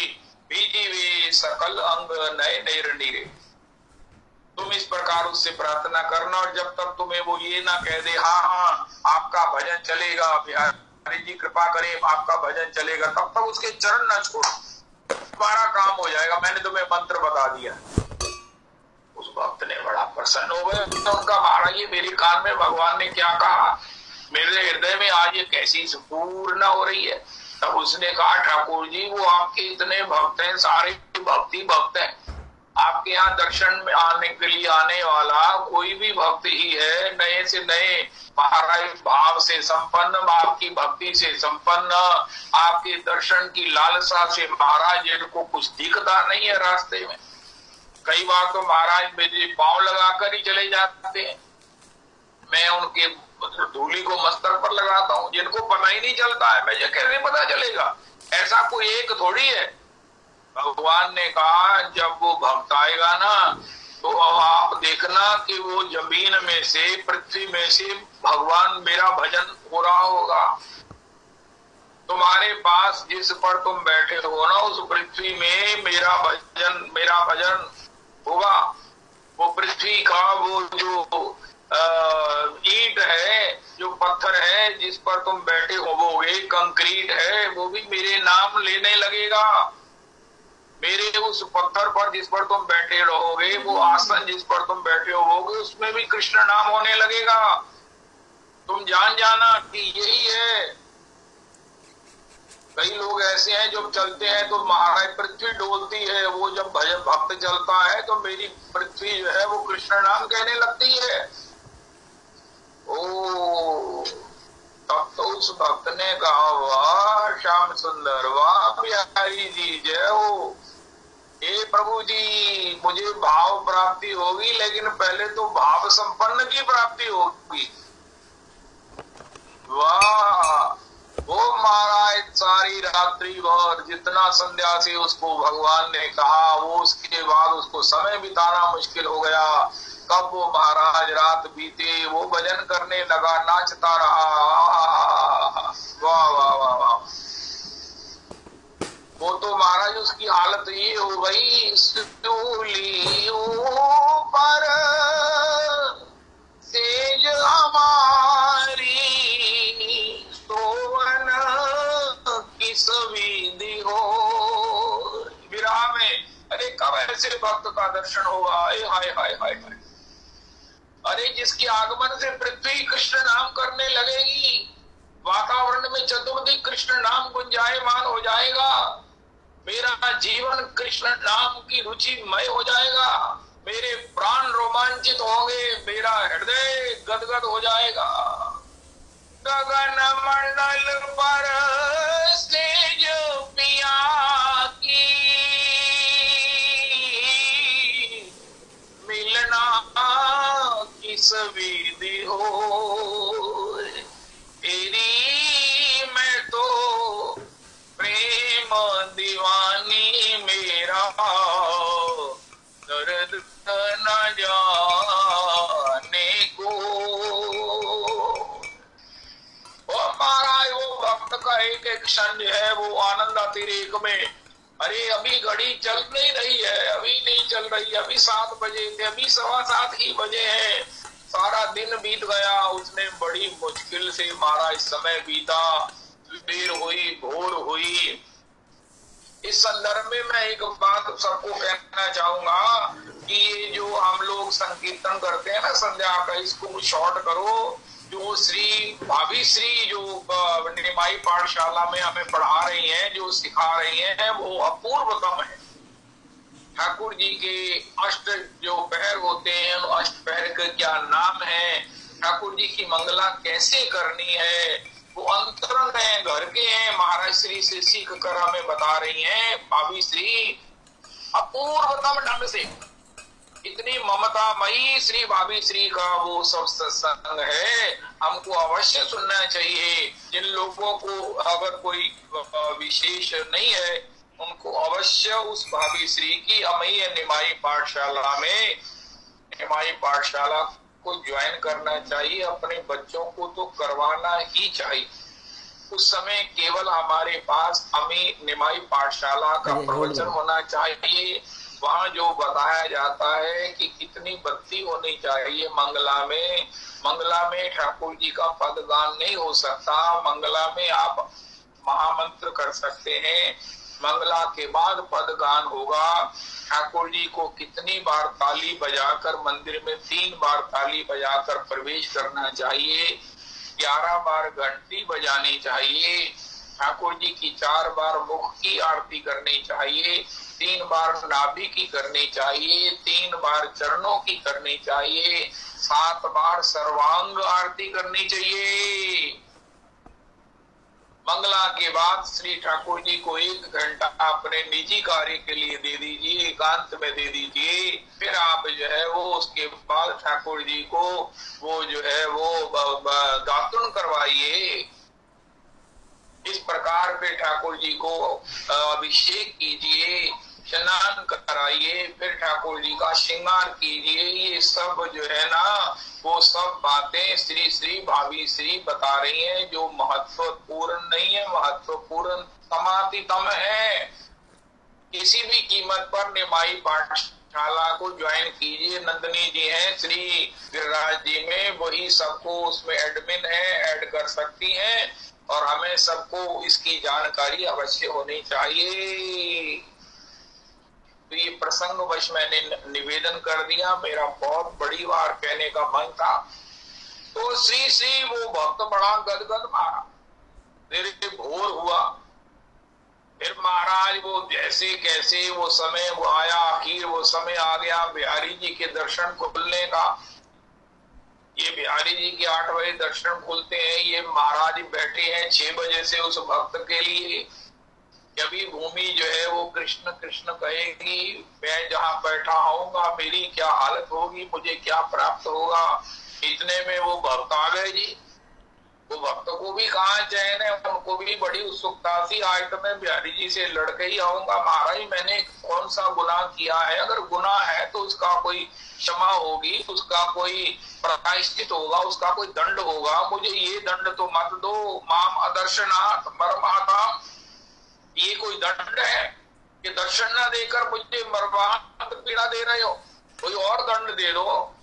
बीजीवे सकल अंग नए नए रणीरे। तुम इस प्रकार उससे प्रार्थना करना, और जब तक तुम्हें वो ये ना कह दे हाँ हाँ आपका भजन चलेगा, बिहारी जी कृपा करें आपका भजन चलेगा, तब तक उसके चरण न छोड़ो, तुम्हारा काम हो जाएगा, मैंने तुम्हें मंत्र बता दिया। उस भक्त ने बड़ा प्रसन्न हो गया, तो उनका महाराज ये मेरे कान में भगवान ने क्या कहा, मेरे हृदय में आज ये कैसी पूर्ण हो रही है। तब उसने कहा ठाकुर जी वो आपके इतने भक्त हैं, सारे भक्ति भक्त हैं, आपके यहाँ दर्शन में आने के लिए आने वाला कोई भी भक्त ही है, नए से नए महाराज भाव से संपन्न, आपकी भक्ति से संपन्न, आपके दर्शन की लालसा से महाराज जिनको कुछ दिखता नहीं है रास्ते में। कई बार तो महाराज मेरे पांव लगाकर ही चले जाते हैं, मैं उनके धूली को मस्तक पर लगाता हूँ, जिनको पता ही नहीं चलता है, मुझे कैसे पता चलेगा, ऐसा कोई एक थोड़ी है। भगवान ने कहा जब वो भक्त आएगा ना तो आप देखना कि वो जमीन में से पृथ्वी में से भगवान मेरा भजन हो रहा होगा। तुम्हारे पास जिस पर तुम बैठे हो ना उस पृथ्वी में मेरा भजन होगा। वो पृथ्वी का वो जो ईंट है, जो पत्थर है जिस पर तुम बैठे होवोगे, कंक्रीट है, वो भी मेरे नाम लेने लगेगा। मेरे उस पत्थर पर जिस पर तुम बैठे रहोगे, वो आसन जिस पर तुम बैठे होगे, उसमें भी कृष्ण नाम होने लगेगा। तुम जान जाना कि यही है। कई लोग ऐसे हैं जो चलते हैं तो महाराज पृथ्वी डोलती है, वो जब भजन भक्त चलता है तो मेरी पृथ्वी जो है वो कृष्ण नाम कहने लगती है। ओ तब तो उस भक्त ने कहा वाह श्याम सुंदर, वाह बिहारी जी जय हो। हे प्रभु जी मुझे भाव प्राप्ति होगी, लेकिन पहले तो भाव संपन्न की प्राप्ति होगी। वाह वो महाराज सारी रात्रि भर जितना संध्या से उसको भगवान ने कहा, वो उसके बाद उसको समय बिताना मुश्किल हो गया। कब वो महाराज रात बीते, वो भजन करने लगा, नाचता रहा। वाह वाह वाह वाह। वो तो महाराज उसकी हालत ये हो गई, पर सेज हमारी सोवन किस विधि हो। विराह में अरे कब ऐसे भक्त का दर्शन होगा। हाय हाय हाय हाय। अरे जिसके आगमन से पृथ्वी कृष्ण नाम करने लगेगी, वातावरण में चतुर्दी कृष्ण नाम गुंजायमान हो जाएगा, मेरा जीवन कृष्ण नाम की रुचिमय हो जाएगा, मेरे प्राण रोमांचित होंगे, मेरा हृदय गदगद हो जाएगा। गगन मंडल पर सेज पिया की मिलना किस विधि हो। तेरी मैं तो प्रेम दीवानी, मेरा दर्द न जाने को। महाराज वो भक्त का एक एक क्षण जो है वो आनंद अतिरेक में, अरे अभी घड़ी चल नहीं रही है, अभी नहीं चल रही, अभी 7 बजे थे, अभी 7:15 ही बजे हैं, सारा दिन बीत गया। उसने बड़ी मुश्किल से महाराज समय बीता, देर हुई, भोर हुई। इस संदर्भ में मैं एक बात सबको कहना चाहूंगा कि ये जो हम लोग संकीर्तन करते हैं ना संध्या का, इसको शॉर्ट करो। जो श्री भाभी श्री जो निमाई पाठशाला में हमें पढ़ा रही हैं, जो सिखा रही हैं, वो अपूर्वतम है। ठाकुर जी के अष्ट जो पहर होते हैं, अष्ट पहर का क्या नाम है, ठाकुर जी की मंगला कैसे करनी है, वो अंतरंग है, घर के हैं। महाराज श्री से सीख कर हमें बता रही हैं भाभी श्री अपूर्वतम ढंग से। इतनी ममतामयी श्री भाभी श्री का वो सब सत्संग है, हमको अवश्य सुनना चाहिए। जिन लोगों को अगर कोई विशेष नहीं है, उनको अवश्य उस भाभी श्री की अमय निमाई पाठशाला में, निमाई पाठशाला को ज्वाइन करना चाहिए। अपने बच्चों को तो करवाना ही चाहिए। उस समय केवल हमारे पास अमी निमाई पाठशाला का प्रवचन होना चाहिए। वहाँ जो बताया जाता है कि कितनी बत्ती होनी चाहिए मंगला में। मंगला में ठाकुर जी का पदगान नहीं हो सकता, मंगला में आप महामंत्र कर सकते हैं, मंगला के बाद पदगान होगा। ठाकुर जी को कितनी बार ताली बजाकर मंदिर में 3 बार ताली बजाकर प्रवेश करना चाहिए, 11 बार घंटी बजानी चाहिए। ठाकुर जी की 4 बार मुख की आरती करनी चाहिए, 3 बार नाभि की करनी चाहिए, 3 बार चरणों की करनी चाहिए, 7 बार सर्वांग आरती करनी चाहिए। मंगला के बाद श्री ठाकुर जी को 1 घंटा अपने निजी कार्य के लिए दे दीजिए, एकांत में दे दीजिए। फिर आप जो है वो उसके बाद ठाकुर जी को वो जो है वो दातुन करवाइए। इस प्रकार पे ठाकुर जी को अभिषेक कीजिए, स्नान कराइए, फिर ठाकुर जी का श्रृंगार कीजिए। ये सब जो है ना, वो सब बातें श्री श्री भाभी श्री बता रही हैं, जो महत्वपूर्ण नहीं है, महत्वपूर्ण समातितम है। किसी भी कीमत पर निमाई पाठशाला को ज्वाइन कीजिए। नंदनी जी हैं श्री गिरिराज जी में, वही सबको उसमें एडमिन है, ऐड कर सकती हैं, और हमें सबको इसकी जानकारी अवश्य होनी चाहिए। तो ये प्रसंग वश मैंने निवेदन कर दिया, मेरा बहुत बड़ी बार कहने का मन था। तो श्री श्री वो भक्त बड़ा गदगद मारा, मेरे भोर हुआ। फिर महाराज वो जैसे कैसे वो समय वो आया, आखिर वो समय आ गया बिहारी जी के दर्शन खुलने का। ये बिहारी जी के 8 बजे दर्शन खुलते हैं, ये महाराज बैठे हैं 6 बजे से उस भक्त के लिए। अभी भूमि जो है वो कृष्ण कृष्ण कहेगी, मैं जहाँ बैठा आऊंगा मेरी क्या हालत होगी, मुझे क्या प्राप्त होगा। इतने में वो भक्त आ गए जी। वो भक्त को भी कहाँ चैन है, उनको भी बड़ी उत्सुकता थी, आज तो मैं बिहारी जी से लड़के ही आऊंगा। महाराज मैंने कौन सा गुनाह किया है, अगर गुनाह है तो उसका कोई क्षमा होगी, उसका कोई प्रायश्चित होगा, उसका कोई दंड होगा, मुझे ये दंड तो मत दो। माम अदर्शनाथ मरमाता, ये कोई दंड है कि दर्शन न देकर मुझे मरमात पीड़ा दे रहे हो, कोई और दंड दे दो।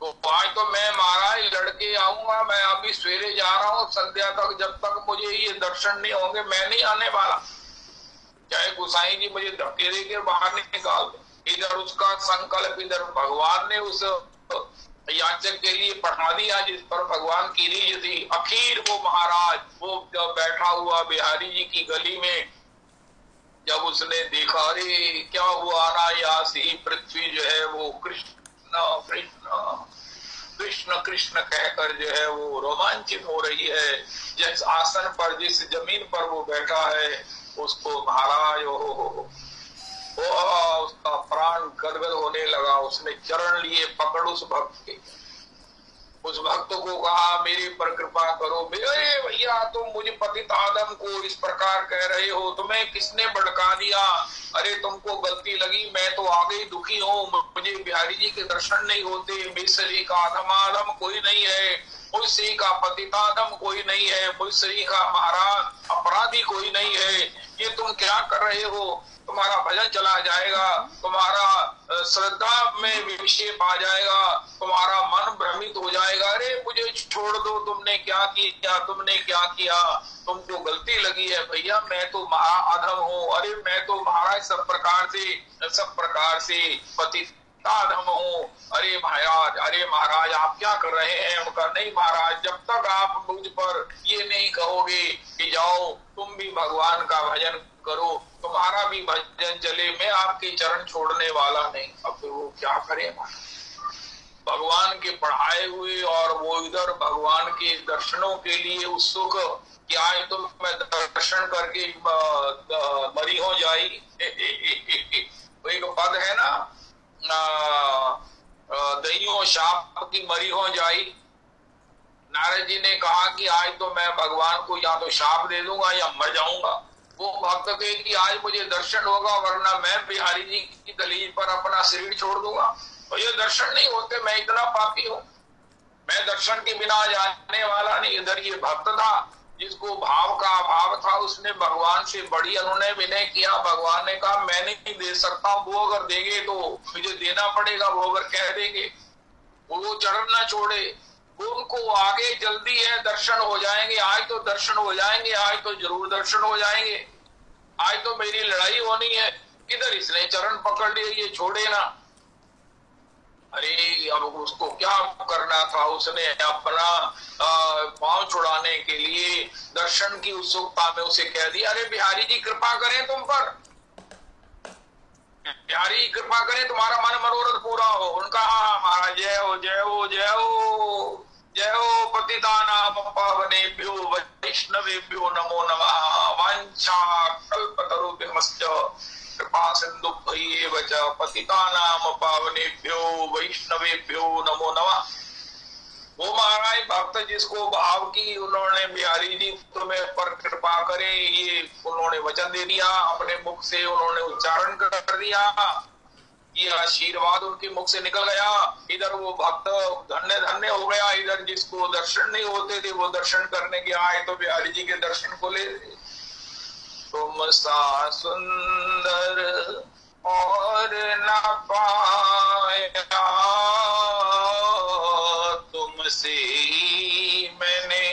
तो आज तो मैं महाराज लड़के आऊंगा, मैं अभी सवेरे जा रहा हूँ, संध्या तक जब तक मुझे ये दर्शन नहीं होंगे मैं नहीं आने वाला, चाहे गोसाई जी मुझे धक्के देकर बाहर निकाल दे। इधर उसका संकल्प, इधर भगवान ने उस याचक के लिए पढ़ा दिया जिस पर भगवान की रीझ थी। आखिर वो महाराज वो जब बैठा हुआ बिहारी जी की गली में, जब उसने देखा अरे क्या हुआ ना, यासी पृथ्वी जो है वो कृष्ण कृष्ण कृष्ण कृष्ण कहकर जो है वो रोमांचित हो रही है। जिस आसन पर, जिस जमीन पर वो बैठा है, उसको महाराज उसका प्राण गदगद होने लगा। उसने चरण लिए पकड़ उस भक्त के, उस भक्त को कहा मेरे पर कृपा करो। मेरे भैया तुम मुझे पतित आदम को इस प्रकार कह रहे हो, तुम्हें किसने भड़का दिया? अरे तुमको गलती लगी, मैं तो आगे दुखी हूँ, मुझे बिहारी जी के दर्शन नहीं होते। मिश्री का अधमादम कोई नहीं है, मुझसे का पतितादम कोई नहीं है, मुझसे का महाराज अपराधी कोई नहीं है। ये तुम क्या कर रहे हो? तुम्हारा भजन चला जाएगा, तुम्हारा श्रद्धा में विक्षेप आ जाएगा, तुम्हारा मन भ्रमित हो जाएगा। अरे मुझे छोड़ दो, तुमने क्या किया, तुमने क्या किया, तुमको गलती लगी है भैया, मैं तो महा अधम हूँ। अरे मैं तो महाराज सब प्रकार से पतिताधम हूँ। अरे महाराज आप क्या कर रहे हैं? उनका नहीं महाराज, जब तक आप मुझ पर ये नहीं कहोगे कि जाओ तुम भी भगवान का भजन करो, तुम्हारा भी भजन चले, मैं आपके चरण छोड़ने वाला नहीं। अब वो क्या करे, भगवान के पढ़ाए हुए और वो इधर भगवान के दर्शनों के लिए उत्सुक कि आज तो मैं दर्शन करके मरी हो जाई। एक पद है ना, दैयों शाप की मरी हो जाई। नारद जी ने कहा कि आज तो मैं भगवान को या तो शाप दे दूंगा या मर जाऊंगा। वो भक्त थे कि आज मुझे दर्शन होगा, वरना मैं बिहारी जी की दलील पर अपना शरीर छोड़ दूंगा। तो ये दर्शन नहीं होते, मैं इतना पापी हूँ, मैं दर्शन के बिना जाने वाला नहीं। इधर ये भक्त था जिसको भाव का अभाव था, उसने भगवान से बड़ी अनुनय विनय किया। भगवान ने कहा मैं नहीं दे सकता, वो अगर देंगे तो मुझे देना पड़ेगा, वो अगर कह देंगे, वो चरण न छोड़े। उनको आगे जल्दी है, दर्शन हो जाएंगे, आज तो दर्शन हो जाएंगे, आज तो जरूर दर्शन हो जाएंगे, आज तो मेरी लड़ाई होनी है। इधर इसने चरण पकड़ लिए, ये छोड़े ना। अरे अब उसको क्या करना था, उसने अपना पांव छुड़ाने के लिए दर्शन की उत्सुकता में उसे कह दिया अरे बिहारी जी कृपा करें तुम पर, बिहारी कृपा करें, तुम्हारा मन मनोरथ पूरा हो। उनका हमारा जय हो जय हो जय हो जय हो पतितानां पावनेभ्यो वैष्णवेभ्यो नमो नमः। वांछा कल्पतरुभ्यश्च कृपा सिन्धुभ्यैव च पतितानां पावनेभ्यो वैष्णवेभ्यो नमो नमः। वो महाराज भक्त जिसको भाव की उन्होंने बिहारी जी तुम्हें पर कृपा करें, ये उन्होंने वचन दे दिया, अपने मुख से उन्होंने उच्चारण कर दिया, ये आशीर्वाद उनके मुख से निकल गया। इधर वो भक्त धन्य धन्य हो गया। इधर जिसको दर्शन नहीं होते थे वो दर्शन करने के आए तो बिहारी जी के दर्शन को ले। तुम सा सुंदर और न पाया, तुमसे मैंने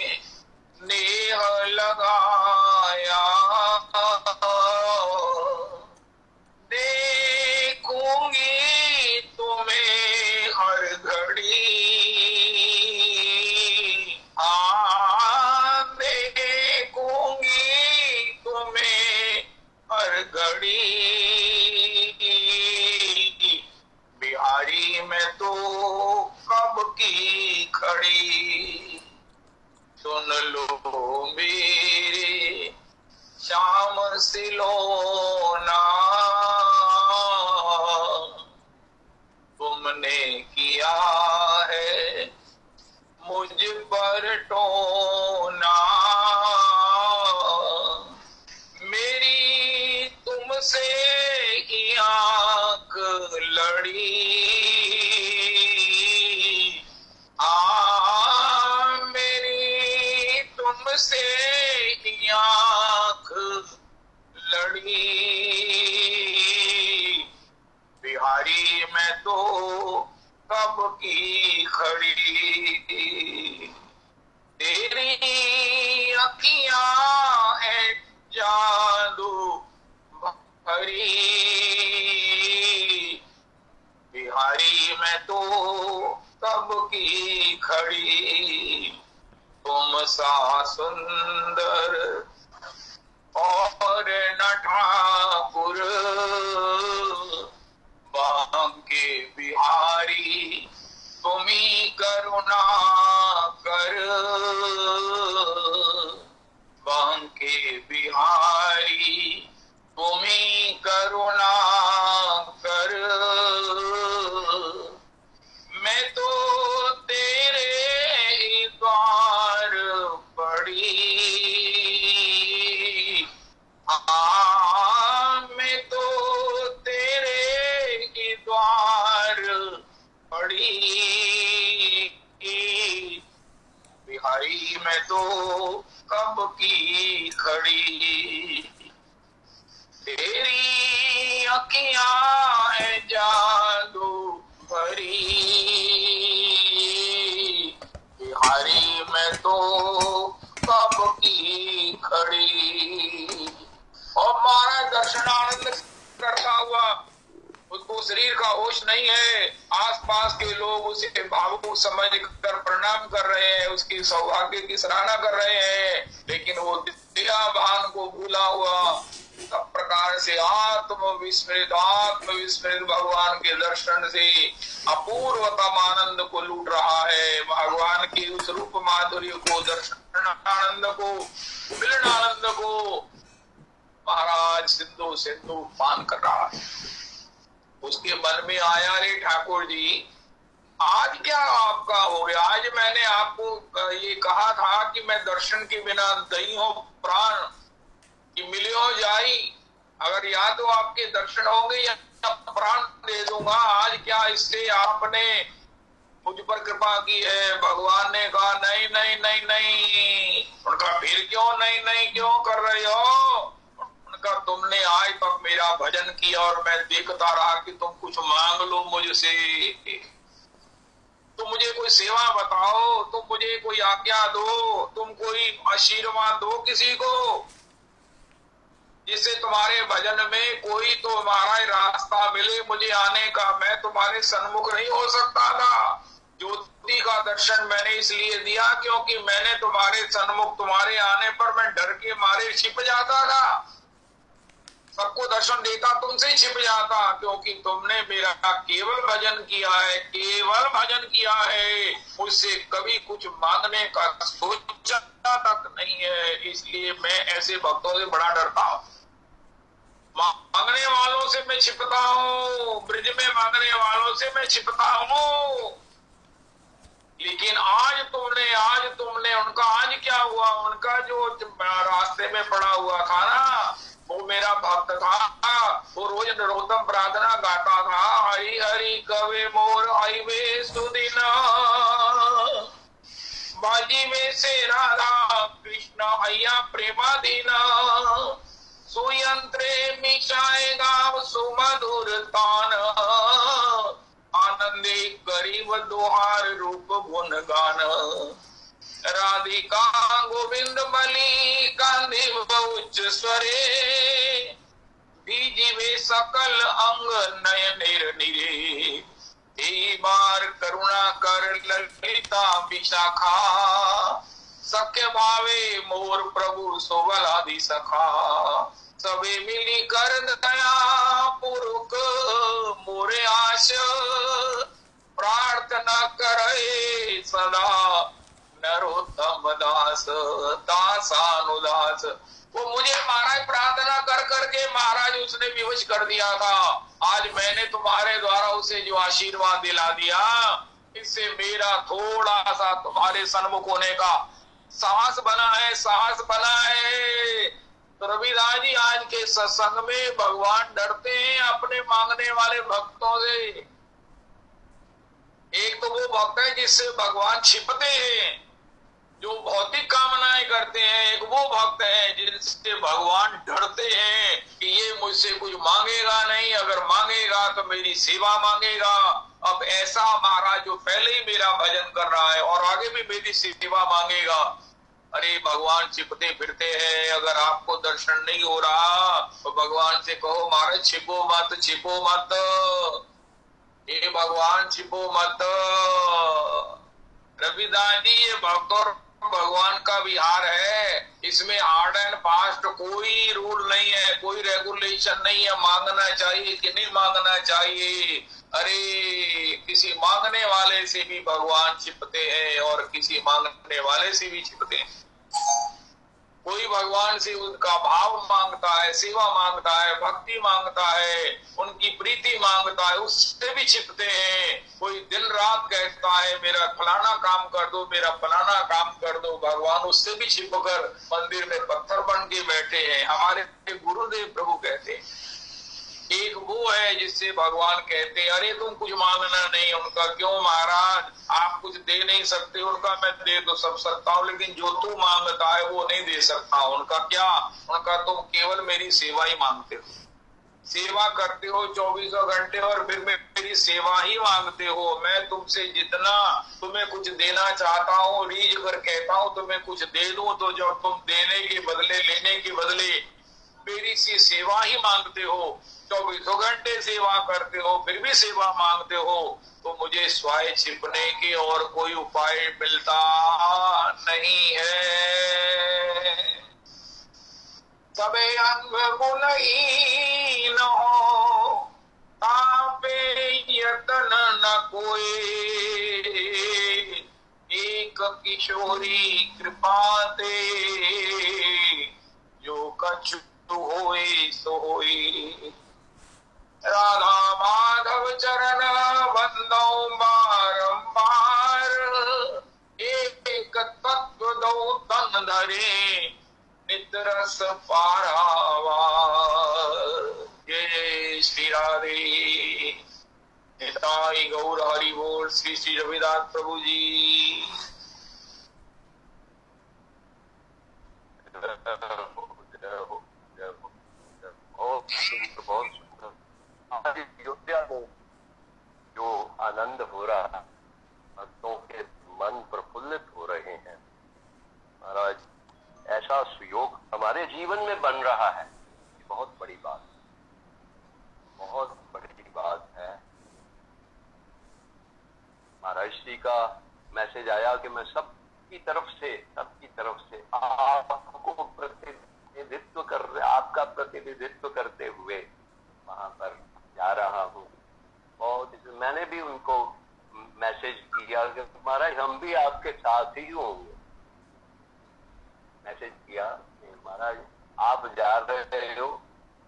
नेह लगाया, देखूंगी तुम्हें हर घड़ी, देखूंगी तुम्हें हर घड़ी। बिहारी में तो कब की खड़ी, सुन लो मेरे श्याम सिलोना, तुमने किया है मुझ पर लड़ी मेरी तुमसे आंख लड़ी बिहारी मैं तो कब की खड़ी तेरी अखियां है जादू भरी बिहारी मैं तो कब की खड़ी तुम सा सुंदर और न ठाकुर बांके बिहारी तुम्ही करुणा कर बांके बिहारी तुम्ही करुणा कर मैं तो तेरे द्वार पड़ी मैं तो तेरे द्वार पड़ी बिहारी मैं तो कब की खड़ी तेरी अखियां है जादू भरी बिहारी मैं तो कब की खड़ी। और महाराज दर्शनानंद करता हुआ उसको शरीर का होश नहीं है, आसपास के लोग उसे भावुक समझ कर प्रणाम कर रहे हैं, उसकी सौभाग्य की सराहना कर रहे हैं, लेकिन वो दिया भान को भूला हुआ सब प्रकार से आत्म विस्मृत भगवान के दर्शन से अपूर्वतम आनंद को लूट रहा है। भगवान की उस रूप माधुर्य को, दर्शन आनंद को, मिलन आनंद को महाराज सिंधु सिंधु पान कर रहा है। उसके मन में आया, रे ठाकुर जी आज क्या आपका हो गया? आज मैंने आपको ये कहा था कि मैं दर्शन के बिना दही हो प्राण कि मिलियो जाई, अगर या तो आपके दर्शन होंगे या प्राण दे दूंगा। आज क्या इससे आपने मुझ पर कृपा की है? भगवान ने कहा नहीं नहीं नहीं नहीं। उनका फिर क्यों नहीं नहीं क्यों कर रहे हो? उनका तुमने आज तक मेरा भजन किया और मैं देखता रहा कि तुम कुछ मांग लो मुझसे, तुम मुझे कोई सेवा बताओ, तुम मुझे कोई आज्ञा दो, तुम कोई आशीर्वाद दो किसी को, जिससे तुम्हारे भजन में कोई तो महाराज रास्ता मिले मुझे आने का। मैं तुम्हारे सन्मुख नहीं हो सकता था। ज्योति का दर्शन मैंने इसलिए दिया क्योंकि मैंने तुम्हारे सन्मुख, तुम्हारे आने पर मैं डर के मारे छिप जाता था, सबको दर्शन देता तुमसे छिप जाता, क्योंकि तुमने मेरा केवल भजन किया है, केवल भजन किया है, मुझसे कभी कुछ मांगने का सोचा तक नहीं है। इसलिए मैं ऐसे भक्तों से बड़ा डरता हूं। मांगने वालों से मैं छिपता हूँ, ब्रिज में मांगने वालों से मैं छिपता हूँ, लेकिन आज तुमने उनका आज क्या हुआ? उनका जो रास्ते में पड़ा हुआ था ना, वो मेरा भक्त था, वो रोज नरोत्तम प्रार्थना गाता था, हरि हरि कवे मोर आईवे सुदिन बाजी में से राधा कृष्ण हैया प्रेमा दीना सुयंत्रे मिशाएगा सुमधुर तान आनंदे गरीब दोहार रूप गुण गान राधिका गोविंद बलि कांदिव उच्च स्वरे बीजिवे सकल अंग नयन निरे एक बार करुणा कर ललिता विशाखा सख्य भावे मोर प्रभु सोवलादि सखा सबे मिली कर दया पुरुक मोरे आश प्रार्थना करे सदा नरोत्तम दास दासानुदास। वो मुझे महाराज प्रार्थना कर करके महाराज उसने विवश कर दिया था। आज मैंने तुम्हारे द्वारा उसे जो आशीर्वाद दिला दिया, इससे मेरा थोड़ा सा तुम्हारे सन्मुख होने का साहस बना है। तो रविदास जी आज के सत्संग में भगवान डरते हैं अपने मांगने मांगने वाले भक्तों से। एक तो वो भक्त है जिससे भगवान छिपते हैं, जो भौतिक कामनाएं करते हैं। एक वो भक्त है जिनसे भगवान डरते हैं कि ये मुझसे कुछ मांगेगा नहीं, अगर मांगेगा तो मेरी सेवा मांगेगा। अब ऐसा महाराज जो पहले ही मेरा भजन कर रहा है और आगे भी मेरी सेवा मांगेगा। अरे भगवान छिपते फिरते हैं। अगर आपको दर्शन नहीं हो रहा तो भगवान से कहो महाराज छिपो मत, छिपो मत, ये भगवान छिपो मत। रविदास जी, ये भक्त और भगवान का विहार है, इसमें हार्ड एंड फास्ट कोई रूल नहीं है, कोई रेगुलेशन नहीं है। मांगना चाहिए कि नहीं मांगना चाहिए। अरे किसी मांगने वाले से भी भगवान छिपते हैं और किसी मांगने वाले से भी छिपते हैं। कोई भगवान से उनका भाव मांगता है, सेवा मांगता है, भक्ति मांगता है, उनकी प्रीति मांगता है, उससे भी छिपते हैं। कोई दिन रात कहता है मेरा फलाना काम कर दो, मेरा फलाना काम कर दो, भगवान उससे भी छिपकर मंदिर में पत्थर बन के बैठे हैं। हमारे गुरुदेव प्रभु कहते हैं एक वो है जिससे भगवान कहते हैं अरे तुम कुछ मांगना नहीं। उनका क्यों महाराज, आप कुछ दे नहीं सकते। उनका मैं दे तो सब सकता हूँ, लेकिन जो तू मांगता है वो नहीं दे सकता। उनका क्या, उनका तुम केवल मेरी सेवा ही मांगते हो, सेवा करते हो 24 घंटे और फिर मेरी सेवा ही मांगते हो। मैं तुमसे जितना तुम्हें कुछ देना चाहता हूँ, रीझ कर कहता हूँ तुम्हें कुछ दे दूं, तो जब तुम देने के बदले, लेने के बदले मेरी सी सेवा ही मांगते हो, 24 घंटे सेवा करते हो, फिर भी सेवा मांगते हो, तो मुझे स्वाय छिपने के और कोई उपाय मिलता नहीं है। सबे अंग गुणहीन हो, तापे यतन न कोई, एक किशोरी कृपा ते, जो कछु होए सो होए। राधा माधव चरण बंदो बारंबार, एक तत्व दो तन धरे, नित रस पारावार। जय श्री राधे। निताई गौर हरि बोल। श्री श्री रविदास प्रभु जी।
बहुत सुंदर। आज अयोध्या में जो आनंद हो रहा है, भक्तों के मन प्रफुल्लित हो रहे हैं महाराज, ऐसा सुयोग हमारे जीवन में बन रहा है, बहुत बड़ी बात, बहुत बड़ी बात है। महाराज श्री का मैसेज आया कि मैं सबकी तरफ से आपको प्रतिनिधित्व आपका प्रतिनिधित्व करते हुए वहां पर जा रहा हूँ। और मैंने भी उनको मैसेज किया कि महाराज हम भी आपके साथ ही होंगे। मैसेज किया कि महाराज आप जा रहे हो,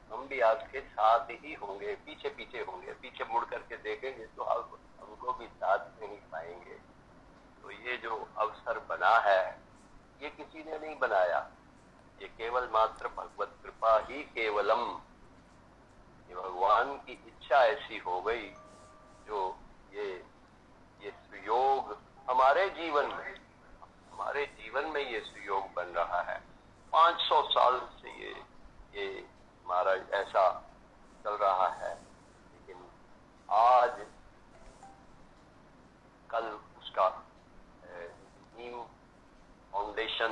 हम भी आपके साथ ही होंगे, पीछे पीछे होंगे, पीछे मुड़ करके देखेंगे तो आप हमको भी साथ में ही पाएंगे। तो ये जो अवसर बना है ये किसी ने नहीं बनाया, ये केवल मात्र भगवत कृपा ही केवलम, ये भगवान की इच्छा ऐसी हो गई जो ये सुयोग हमारे जीवन में ये सुयोग बन रहा है। 500 साल से ये महाराज ऐसा चल रहा है, लेकिन आज कल उसका नींव फाउंडेशन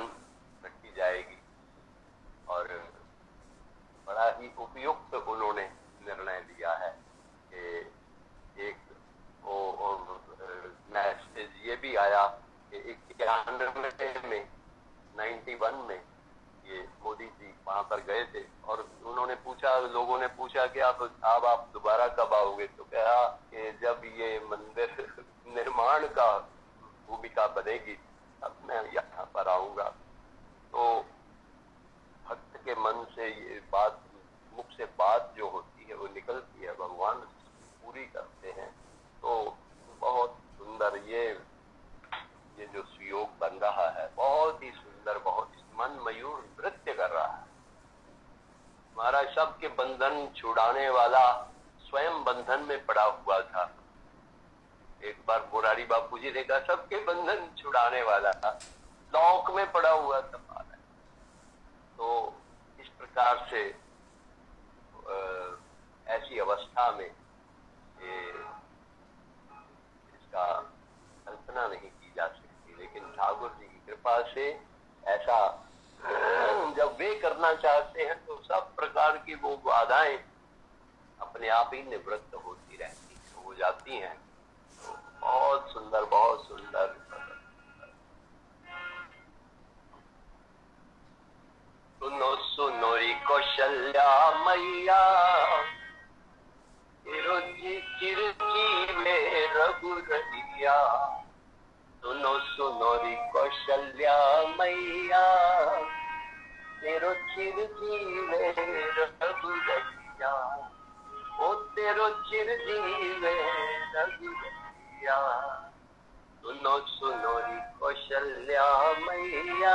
रखी जाएगी और बड़ा ही उपयुक्त उन्होंने निर्णय लिया है कि एक मैसेज ये भी आया कि 91 में ये मोदी जी वहां पर गए थे और उन्होंने पूछा, लोगों ने पूछा कि आप दोबारा कब आओगे, तो कहा कि जब ये मंदिर निर्माण का भूमिका बनेगी तब मैं यहाँ पर आऊंगा। तो भक्त के मन से ये बात, मुख से बात जो होती है वो निकलती है, भगवान पूरी करते हैं। तो बहुत सुंदर ये जो सुयोग बन रहा है, बहुत ही सुंदर, बहुत मन मयूर नृत्य कर रहा है। महाराज सबके बंधन छुड़ाने वाला स्वयं बंधन में पड़ा हुआ था। एक बार मुरारी बापू जी ने कहा सबके बंधन छुड़ाने वाला था, लौक में पड़ा हुआ था महाराज। तो इस प्रकार से ऐसी अवस्था में इसका कल्पना नहीं की जा सकती, लेकिन ठाकुर जी की कृपा से ऐसा जब वे करना चाहते हैं तो सब प्रकार की वो बाधाएं अपने आप ही निवृत्त होती रहती हैं, हो जाती हैं। तो बहुत सुंदर, बहुत सुंदर। सुनो सुनो री कौशल्या मैया, चिरजीवे रघुरैया। सुनो सुनो री कौशल्या मैया, तेरो चिरजीवे रघुरैया। ओ तेरो चिरजीवे रघुरैया। सुनो सुनो री कौशल्या मैया,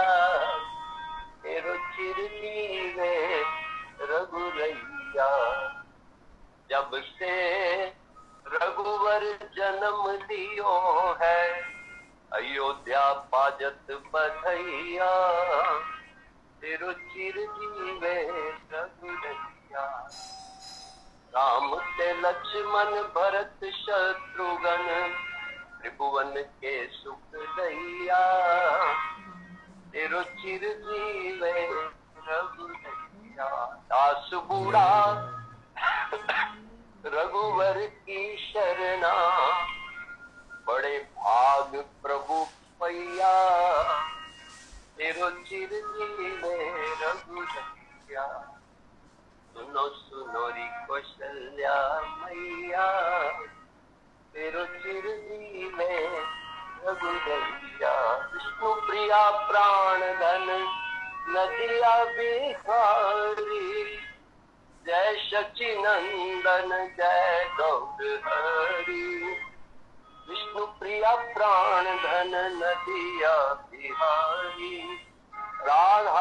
तेरो चिरजीवे रघुरैया। जब से रघुवर जन्म लियो है, अयोध्या पाजत बधैया। तेरो चिरजीवे रघुरैया। राम ते लक्ष्मण भरत शत्रुघ्न, त्रिभुवन के सुख दैया। तेरो चिरजीवे रघुरैया। दास बूढ़ा रघुवर की शरणा, बड़े भाग प्रभु पैया। तेरो चिरजीवे रघुरैया। सुनो सुनो री कौशल्या मैया, तेरो चिरजीवे रघुरैया। विष्णु प्रिया प्राण धन नदिया बिहारी, जय शची नंदन जय गौर हरि। विष्णु प्रिया प्राण धन नदिया बिहारी, राधा